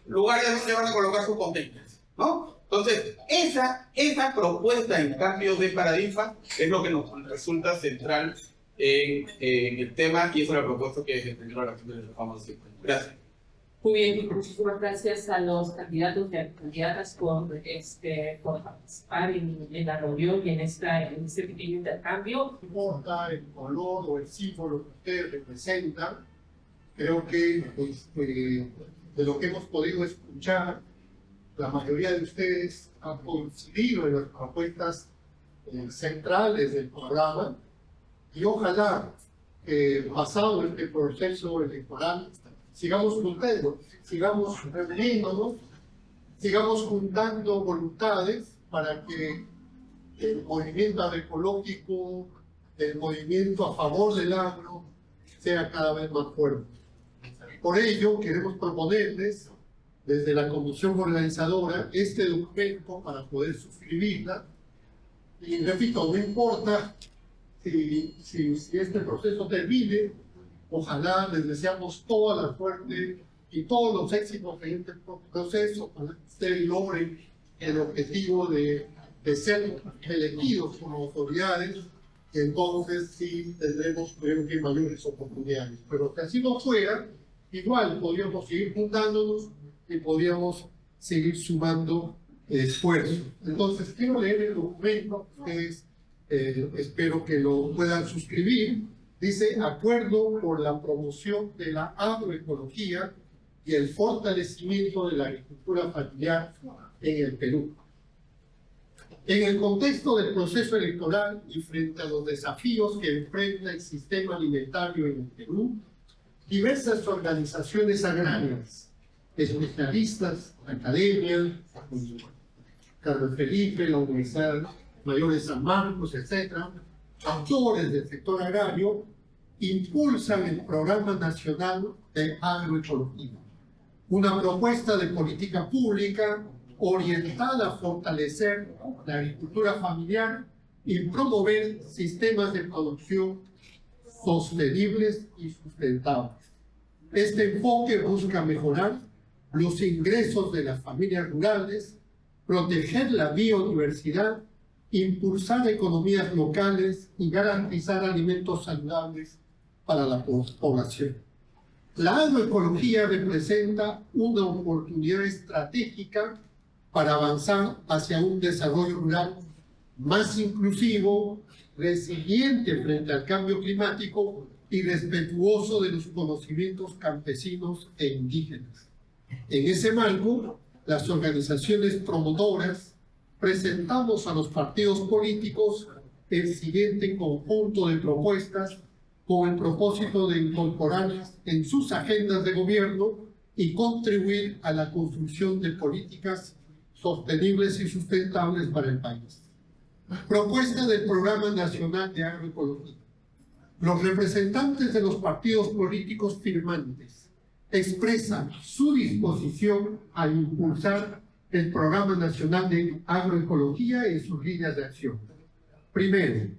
lugares donde van a colocar sus containers, ¿no? Entonces, esa propuesta en cambio de paradigma es lo que nos resulta central en el tema, y eso es la propuesta que entendió la gente de la fama siempre. Gracias. Muy bien, muchísimas gracias a los candidatos y a las candidatas por participar en la reunión y en este pequeño intercambio. No importa el color o el símbolo que usted representa, creo que de lo que hemos podido escuchar, la mayoría de ustedes han coincidido en las propuestas centrales del programa y ojalá pasado este proceso electoral sigamos juntando, sigamos reuniéndonos, sigamos juntando voluntades para que el movimiento agroecológico, el movimiento a favor del agro, sea cada vez más fuerte. Por ello, queremos proponerles, desde la comisión organizadora, este documento para poder suscribirla. Y repito, no importa si este proceso termine, ojalá les deseamos toda la suerte y todos los éxitos en este proceso para que ustedes logren el objetivo de ser elegidos como autoridades, y entonces sí tendremos, creo que, mayores oportunidades. Pero si así no fuera, igual podríamos seguir juntándonos y podríamos seguir sumando esfuerzos. Entonces quiero leer el documento, ustedes espero que lo puedan suscribir. Dice: acuerdo por la promoción de la agroecología y el fortalecimiento de la agricultura familiar en el Perú. En el contexto del proceso electoral y frente a los desafíos que enfrenta el sistema alimentario en el Perú, diversas organizaciones agrarias, especialistas, academia, Carlos Felipe, la Universidad Mayor de San Marcos, etc., actores del sector agrario, impulsan el Programa Nacional de Agroecología, una propuesta de política pública orientada a fortalecer la agricultura familiar y promover sistemas de producción sostenibles y sustentables. Este enfoque busca mejorar los ingresos de las familias rurales, proteger la biodiversidad, impulsar economías locales y garantizar alimentos saludables para la población. La agroecología representa una oportunidad estratégica para avanzar hacia un desarrollo rural más inclusivo, resiliente frente al cambio climático y respetuoso de los conocimientos campesinos e indígenas. En ese marco, las organizaciones promotoras presentamos a los partidos políticos el siguiente conjunto de propuestas con el propósito de incorporarlas en sus agendas de gobierno y contribuir a la construcción de políticas sostenibles y sustentables para el país. Propuesta del Programa Nacional de Agroecología. Los representantes de los partidos políticos firmantes expresan su disposición a impulsar el Programa Nacional de Agroecología en sus líneas de acción. Primero,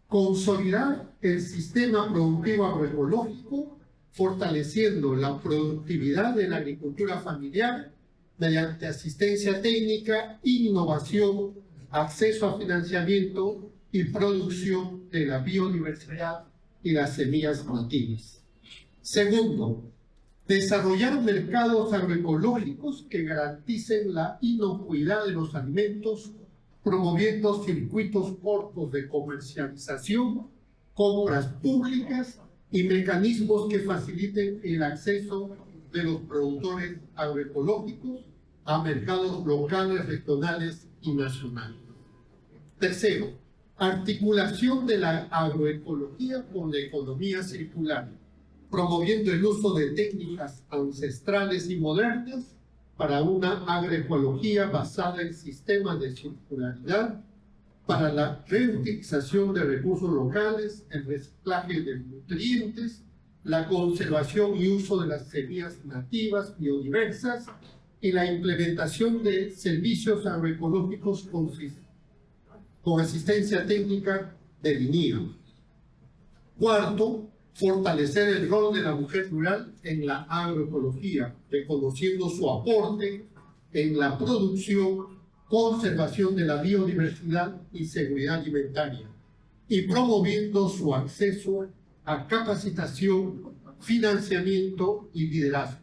consolidar el sistema productivo agroecológico, fortaleciendo la productividad de la agricultura familiar mediante asistencia técnica, innovación, acceso a financiamiento y producción de la biodiversidad y las semillas nativas. Segundo, desarrollar mercados agroecológicos que garanticen la inocuidad de los alimentos, promoviendo circuitos cortos de comercialización, compras públicas y mecanismos que faciliten el acceso de los productores agroecológicos a mercados locales, regionales y nacionales. Tercero, articulación de la agroecología con la economía circular, promoviendo el uso de técnicas ancestrales y modernas para una agroecología basada en sistemas de circularidad, para la reutilización de recursos locales, el reciclaje de nutrientes, la conservación y uso de las semillas nativas biodiversas y la implementación de servicios agroecológicos con asistencia técnica del INIA. Cuarto, fortalecer el rol de la mujer rural en la agroecología, reconociendo su aporte en la producción, conservación de la biodiversidad y seguridad alimentaria, y promoviendo su acceso a capacitación, financiamiento y liderazgo.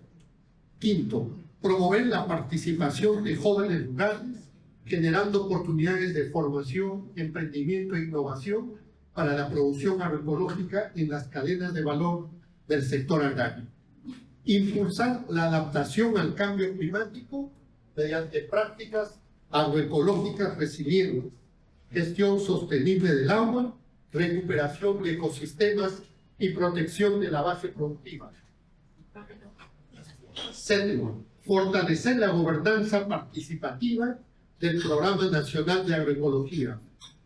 Quinto, promover la participación de jóvenes rurales, generando oportunidades de formación, emprendimiento e innovación para la producción agroecológica en las cadenas de valor del sector agrario. Impulsar la adaptación al cambio climático mediante prácticas agroecológicas resilientes, gestión sostenible del agua, recuperación de ecosistemas y protección de la base productiva. Séptimo, fortalecer la gobernanza participativa del Programa Nacional de Agroecología,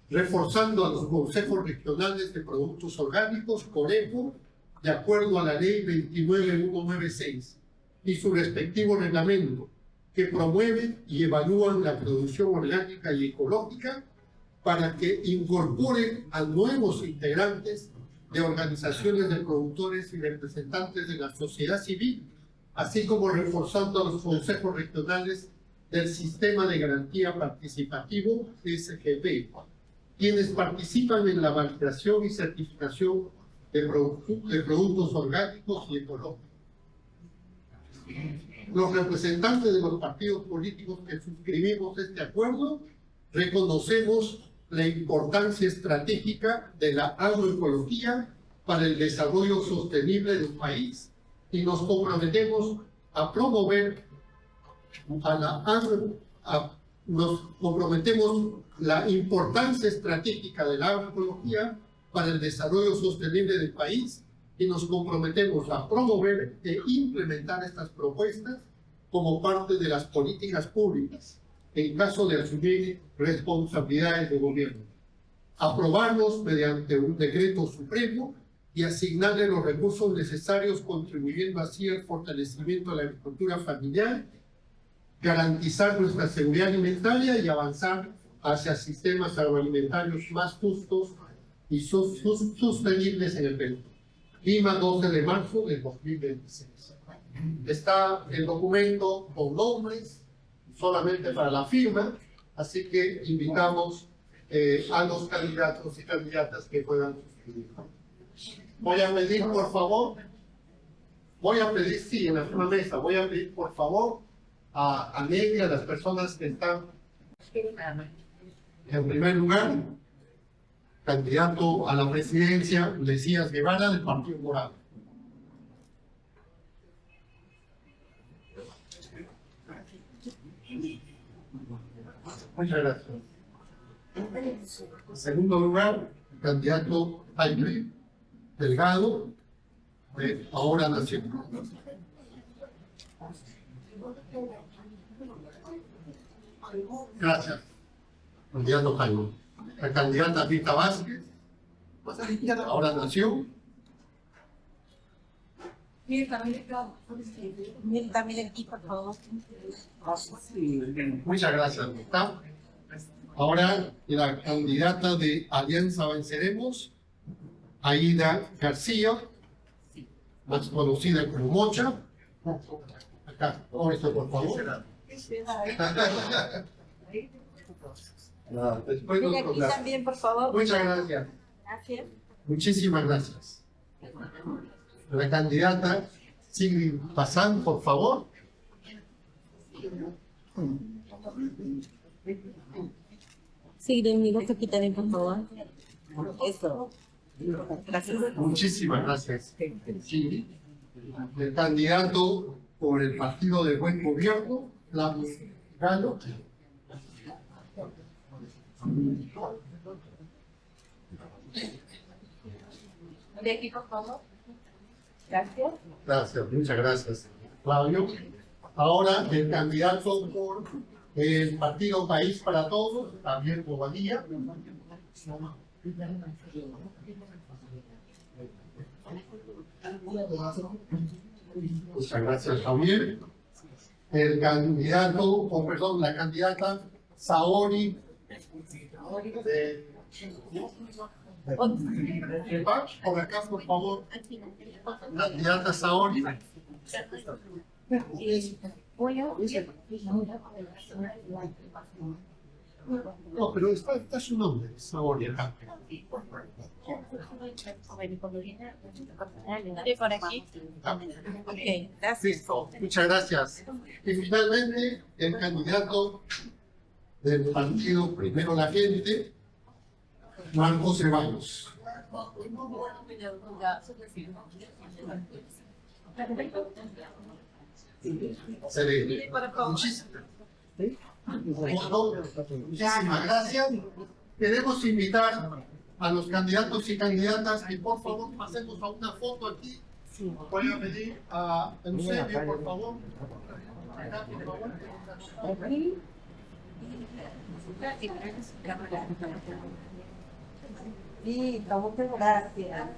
reforzando a los consejos regionales de productos orgánicos, COREPO, de acuerdo a la Ley 29196 y su respectivo reglamento, que promueven y evalúan la producción orgánica y ecológica para que incorporen a nuevos integrantes de organizaciones de productores y representantes de la sociedad civil, así como reforzando a los consejos regionales del Sistema de Garantía Participativo, SGB, quienes participan en la validación y certificación de productos orgánicos y ecológicos. Los representantes de los partidos políticos que suscribimos este acuerdo reconocemos la importancia estratégica de la agroecología para el desarrollo sostenible del país y nos comprometemos a promover la importancia estratégica de la agroecología para el desarrollo sostenible del país y nos comprometemos a promover e implementar estas propuestas como parte de las políticas públicas en caso de asumir responsabilidades de gobierno, aprobarlos mediante un decreto supremo y asignarle los recursos necesarios, contribuyendo así al fortalecimiento de la agricultura familiar, garantizar nuestra seguridad alimentaria y avanzar hacia sistemas agroalimentarios más justos y sostenibles en el Perú. Lima, 12 de marzo del 2026. Está el documento con nombres, solamente para la firma, así que invitamos a los candidatos y candidatas que puedan suscribir. Voy a pedir, por favor, sí, en la misma mesa, voy a pedir, por favor, a Nelly, a las personas que están en primer lugar, candidato a la presidencia, Mesías Guevara, del Partido Morado. Muchas gracias. En segundo lugar, el candidato Jaime Delgado, de Ahora Nación. Gracias, candidato Jaime. La candidata Rita Vázquez, Ahora Nación. También aquí, por favor. Muchas gracias, Rita. Ahora la candidata de Alianza Venceremos, Aida García, más conocida como Mocha. Acá, por favor. Después aquí también, por favor. Muchas gracias. Gracias. Muchísimas gracias. La candidata Sigrid Pazán, por favor. Sigrid, mi voz aquí también, por favor. Eso. Gracias. Muchísimas gracias. Sigrid. El candidato por el Partido de Buen Gobierno, Flavio Galo. De aquí, por favor. Gracias. Gracias, muchas gracias, Flavio. Ahora el candidato por El partido País para Todos, también Bobadilla. Muchas gracias, Javier. El candidato, o perdón, la candidata Saori por acá, por favor. Candidata Saori. No, pero está su nombre, Saori. Acá. Por aquí. Listo, muchas gracias. Y finalmente, el candidato del partido Primero la Gente, Marcos Ceballos. Excelente. Muchísimas gracias. Queremos invitar a los candidatos y candidatas que por favor pasemos a una foto aquí. Voy a pedir a Eusebio, por favor. Acá, por favor. Listo, muchas gracias.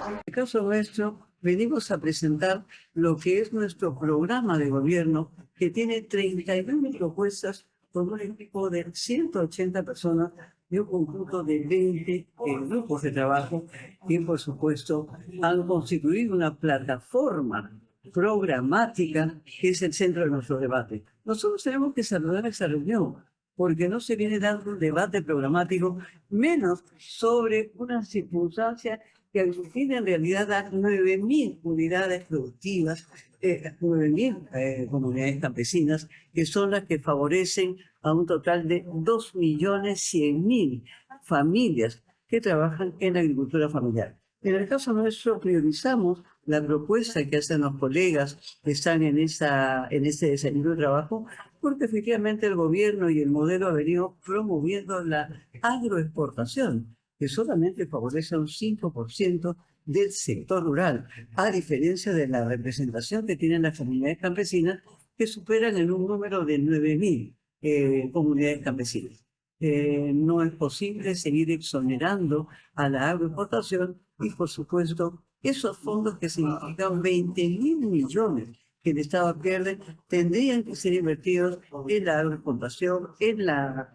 En el caso nuestro, venimos a presentar lo que es nuestro programa de gobierno, que tiene 39 propuestas por un equipo de 180 personas de un conjunto de 20 grupos de trabajo que, por supuesto, han constituido una plataforma programática que es el centro de nuestro debate. Nosotros tenemos que saludar esa reunión, porque no se viene dando un debate programático, menos sobre una circunstancia que aglutina en realidad a 9.000 unidades productivas, 9.000 comunidades campesinas, que son las que favorecen a un total de 2.100.000 familias que trabajan en la agricultura familiar. En el caso nuestro, priorizamos la propuesta que hacen los colegas que están en este desayuno de trabajo, porque efectivamente el gobierno y el modelo ha venido promoviendo la agroexportación, que solamente favorece un 5% del sector rural, a diferencia de la representación que tienen las comunidades campesinas, que superan en un número de 9.000 comunidades campesinas. No es posible seguir exonerando a la agroexportación y, por supuesto, esos fondos que significan 20.000 millones que el Estado pierde tendrían que ser invertidos en la agroexportación, en la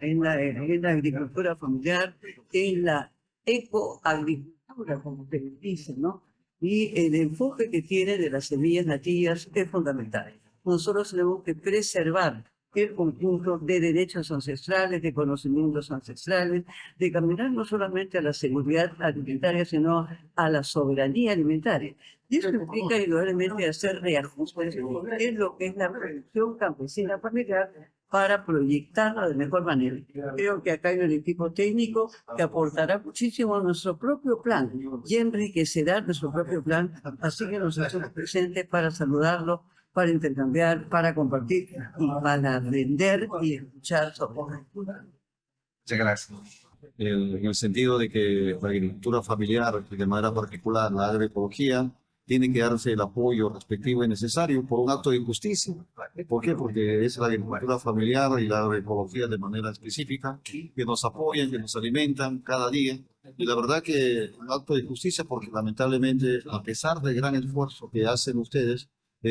agricultura familiar, en la ecoagricultura, como ustedes dicen, ¿no? Y el enfoque que tiene de las semillas nativas es fundamental. Nosotros tenemos que preservar el conjunto de derechos ancestrales, de conocimientos ancestrales, de caminar no solamente a la seguridad alimentaria, sino a la soberanía alimentaria. Y eso implica indudablemente hacer reajustes en lo que es la producción campesina familiar para proyectarla de mejor manera. Creo que acá hay un equipo técnico que aportará muchísimo a nuestro propio plan y enriquecerá nuestro propio plan, así que nos hacemos presentes para saludarlo, para intercambiar, para compartir y para aprender y escuchar sobre la agricultura. Muchas gracias. En el sentido de que la agricultura familiar y de manera particular la agroecología tiene que darse el apoyo respectivo y necesario por un acto de justicia. ¿Por qué? Porque es la agricultura familiar y la agroecología de manera específica que nos apoyan, que nos alimentan cada día. Y la verdad que un acto de justicia porque lamentablemente, a pesar del gran esfuerzo que hacen ustedes,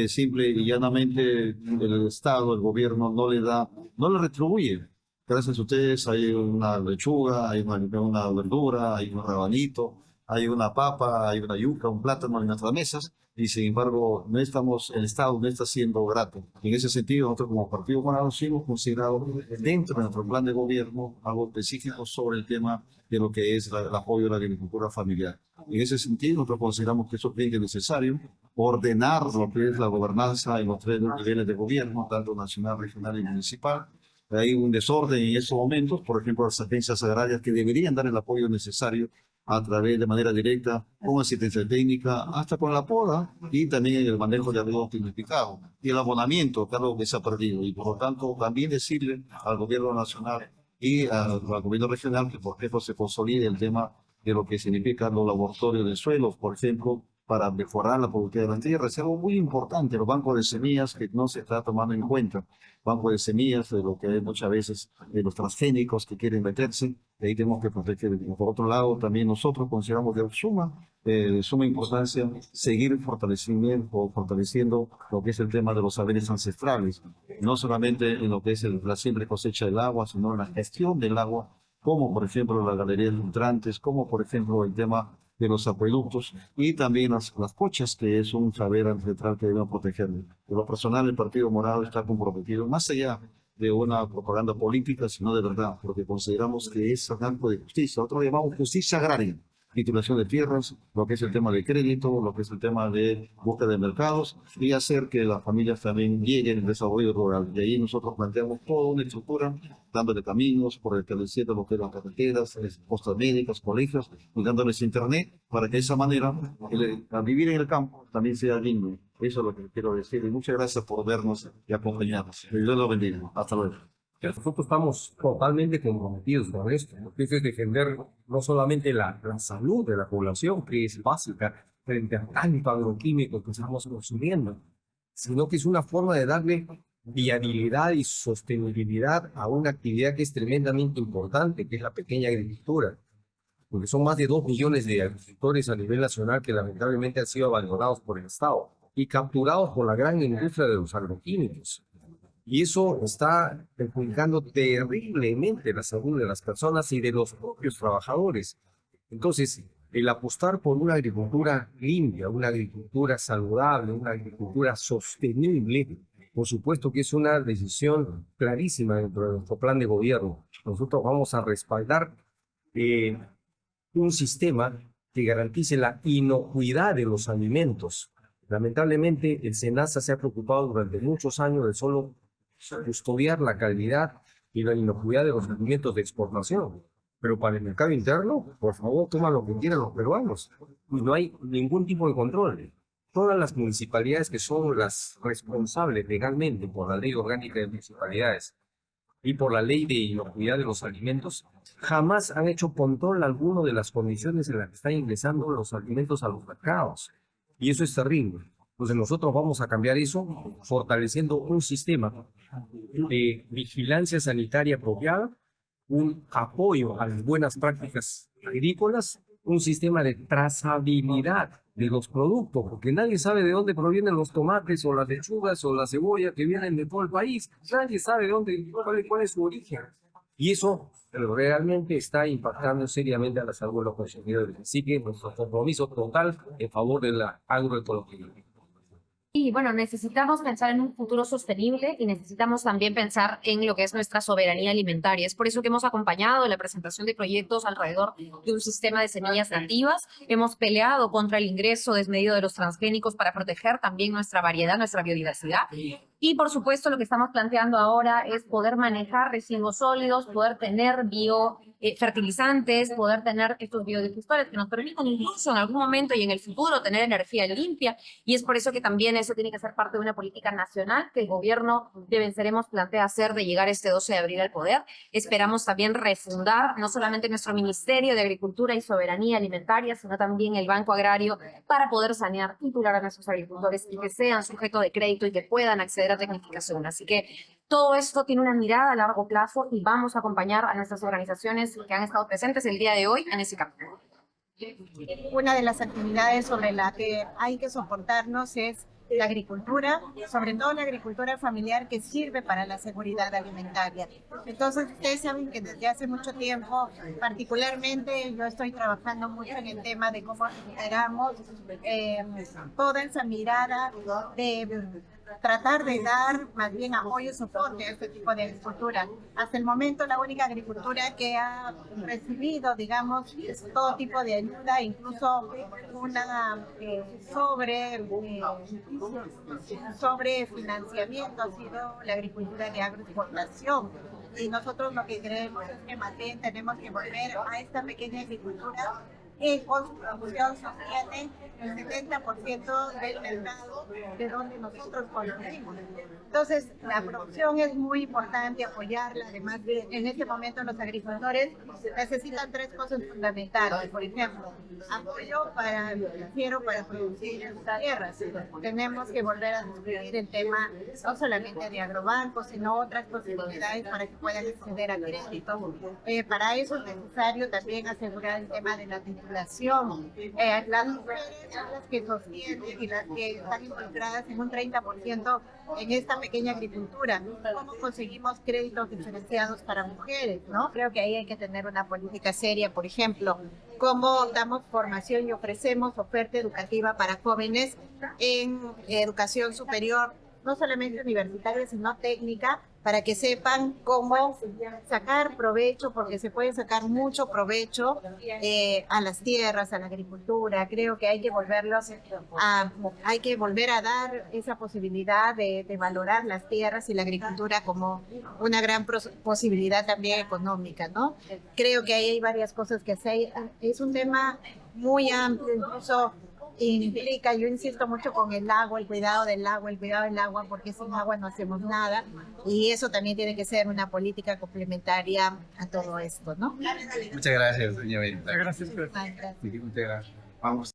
simple y llanamente el Estado, el gobierno no le retribuye. Gracias a ustedes hay una lechuga, hay una verdura, hay un rabanito, hay una papa, hay una yuca, un plátano en nuestras mesas y sin embargo el Estado no está siendo grato. En ese sentido, nosotros como Partido Morado sí hemos considerado dentro de nuestro plan de gobierno algo específico sobre el tema de lo que es el apoyo a la agricultura familiar. En ese sentido, nosotros consideramos que eso es necesario ordenar lo que es la gobernanza en los tres niveles de gobierno, tanto nacional, regional y municipal. Hay un desorden en estos momentos, por ejemplo, las agencias agrarias que deberían dar el apoyo necesario a través de manera directa, con asistencia técnica, hasta con la poda y también el manejo de riego tecnificado y el abonamiento, que es algo que se ha perdido. Y por lo tanto, también decirle al gobierno nacional y al gobierno regional que por ejemplo se consolide el tema de lo que significan los laboratorios de suelos, por ejemplo, para mejorar la productividad de la tierra. Es algo muy importante, los bancos de semillas que no se está tomando en cuenta. Banco de semillas, de lo que hay muchas veces de los transgénicos que quieren meterse, de ahí tenemos que proteger. Por otro lado, también nosotros consideramos de suma importancia seguir fortaleciendo lo que es el tema de los saberes ancestrales, no solamente en lo que es la simple cosecha del agua, sino en la gestión del agua, como por ejemplo la galería de filtrantes, como por ejemplo el tema de los acueductos y también las cochas, que es un saber ancestral que debemos proteger. De lo personal, el Partido Morado está comprometido, más allá de una propaganda política, sino de verdad, porque consideramos que es un acto de justicia. Nosotros lo llamamos justicia agraria, titulación de tierras, lo que es el tema de crédito, lo que es el tema de búsqueda de mercados y hacer que las familias también lleguen al desarrollo rural. Y ahí nosotros planteamos toda una estructura, dándole caminos, fortaleciendo lo que es las carreteras, postas médicas, colegios, y dándoles internet para que de esa manera al vivir en el campo también sea digno. Eso es lo que quiero decir. Y muchas gracias por vernos y acompañarnos. Que Dios los bendiga. Hasta luego. Nosotros estamos totalmente comprometidos con esto, porque eso es defender no solamente la salud de la población, que es básica frente a tanto agroquímico que estamos consumiendo, sino que es una forma de darle viabilidad y sostenibilidad a una actividad que es tremendamente importante, que es la pequeña agricultura, porque son más de 2 millones de agricultores a nivel nacional que lamentablemente han sido abandonados por el Estado y capturados por la gran industria de los agroquímicos. Y eso está perjudicando terriblemente la salud de las personas y de los propios trabajadores. Entonces, el apostar por una agricultura limpia, una agricultura saludable, una agricultura sostenible, por supuesto que es una decisión clarísima dentro de nuestro plan de gobierno. Nosotros vamos a respaldar un sistema que garantice la inocuidad de los alimentos. Lamentablemente, el SENASA se ha preocupado durante muchos años de solo custodiar la calidad y la inocuidad de los alimentos de exportación. Pero para el mercado interno, por favor, toman lo que quieran los peruanos. Y no hay ningún tipo de control. Todas las municipalidades que son las responsables legalmente por la Ley Orgánica de Municipalidades y por la Ley de Inocuidad de los Alimentos, jamás han hecho control alguno de las condiciones en las que están ingresando los alimentos a los mercados. Y eso es terrible. Entonces nosotros vamos a cambiar eso fortaleciendo un sistema de vigilancia sanitaria apropiada, un apoyo a las buenas prácticas agrícolas, un sistema de trazabilidad de los productos, porque nadie sabe de dónde provienen los tomates o las lechugas o la cebolla que vienen de todo el país. Nadie sabe cuál es su origen. Y eso realmente está impactando seriamente a la salud de los consumidores. Así que nuestro compromiso total en favor de la agroecología. Y bueno, necesitamos pensar en un futuro sostenible y necesitamos también pensar en lo que es nuestra soberanía alimentaria. Es por eso que hemos acompañado la presentación de proyectos alrededor de un sistema de semillas nativas. Hemos peleado contra el ingreso desmedido de los transgénicos para proteger también nuestra variedad, nuestra biodiversidad. Y por supuesto lo que estamos planteando ahora es poder manejar residuos sólidos, poder tener fertilizantes, poder tener estos biodigesores que nos permitan incluso en algún momento y en el futuro tener energía limpia. Y es por eso que también eso tiene que ser parte de una política nacional que el gobierno de Venceremos plantea hacer de llegar este 12 de abril al poder. Esperamos también refundar no solamente nuestro Ministerio de Agricultura y Soberanía Alimentaria, sino también el Banco Agrario para poder sanear, titular a nuestros agricultores y que sean sujetos de crédito y que puedan acceder a tecnificación. Así que todo esto tiene una mirada a largo plazo y vamos a acompañar a nuestras organizaciones que han estado presentes el día de hoy en ese campo. Una de las actividades sobre la que hay que soportarnos es la agricultura, sobre todo la agricultura familiar que sirve para la seguridad alimentaria. Entonces, ustedes saben que desde hace mucho tiempo, particularmente yo estoy trabajando mucho en el tema de cómo recuperamos toda esa mirada de tratar de dar más bien apoyo y soporte a este tipo de agricultura. Hasta el momento la única agricultura que ha recibido, digamos, todo tipo de ayuda, incluso una sobre financiamiento, ha sido la agricultura de agroexportación. Y nosotros lo que creemos es que más bien tenemos que volver a esta pequeña agricultura y con su producción sostienen el 70% del mercado de donde nosotros consumimos. Entonces, la producción es muy importante apoyarla. Además, en este momento los agricultores necesitan 3 cosas fundamentales. Por ejemplo, apoyo financiero para producir en sus tierras. Tenemos que volver a discutir el tema no solamente de agrobancos, sino otras posibilidades para que puedan acceder a crédito. Para eso es necesario también asegurar el tema de la titulación. Las mujeres son las que sostienen y las que están involucradas en un 30% en esta pequeña agricultura. ¿Cómo conseguimos créditos diferenciados para mujeres? ¿No? Creo que ahí hay que tener una política seria. Por ejemplo, cómo damos formación y ofrecemos oferta educativa para jóvenes en educación superior, no solamente universitaria, sino técnica, para que sepan cómo sacar provecho, porque se puede sacar mucho provecho a las tierras, a la agricultura. Creo que hay que volver a dar esa posibilidad de valorar las tierras y la agricultura como una gran posibilidad también económica, ¿no? Creo que ahí hay varias cosas que hacer. Es un tema muy amplio, incluso implica, yo insisto mucho con el agua, el cuidado del agua, porque sin agua no hacemos nada, y eso también tiene que ser una política complementaria a todo esto, ¿no? Muchas gracias, señorita. Gracias. Gracias. Muchas gracias. Vamos.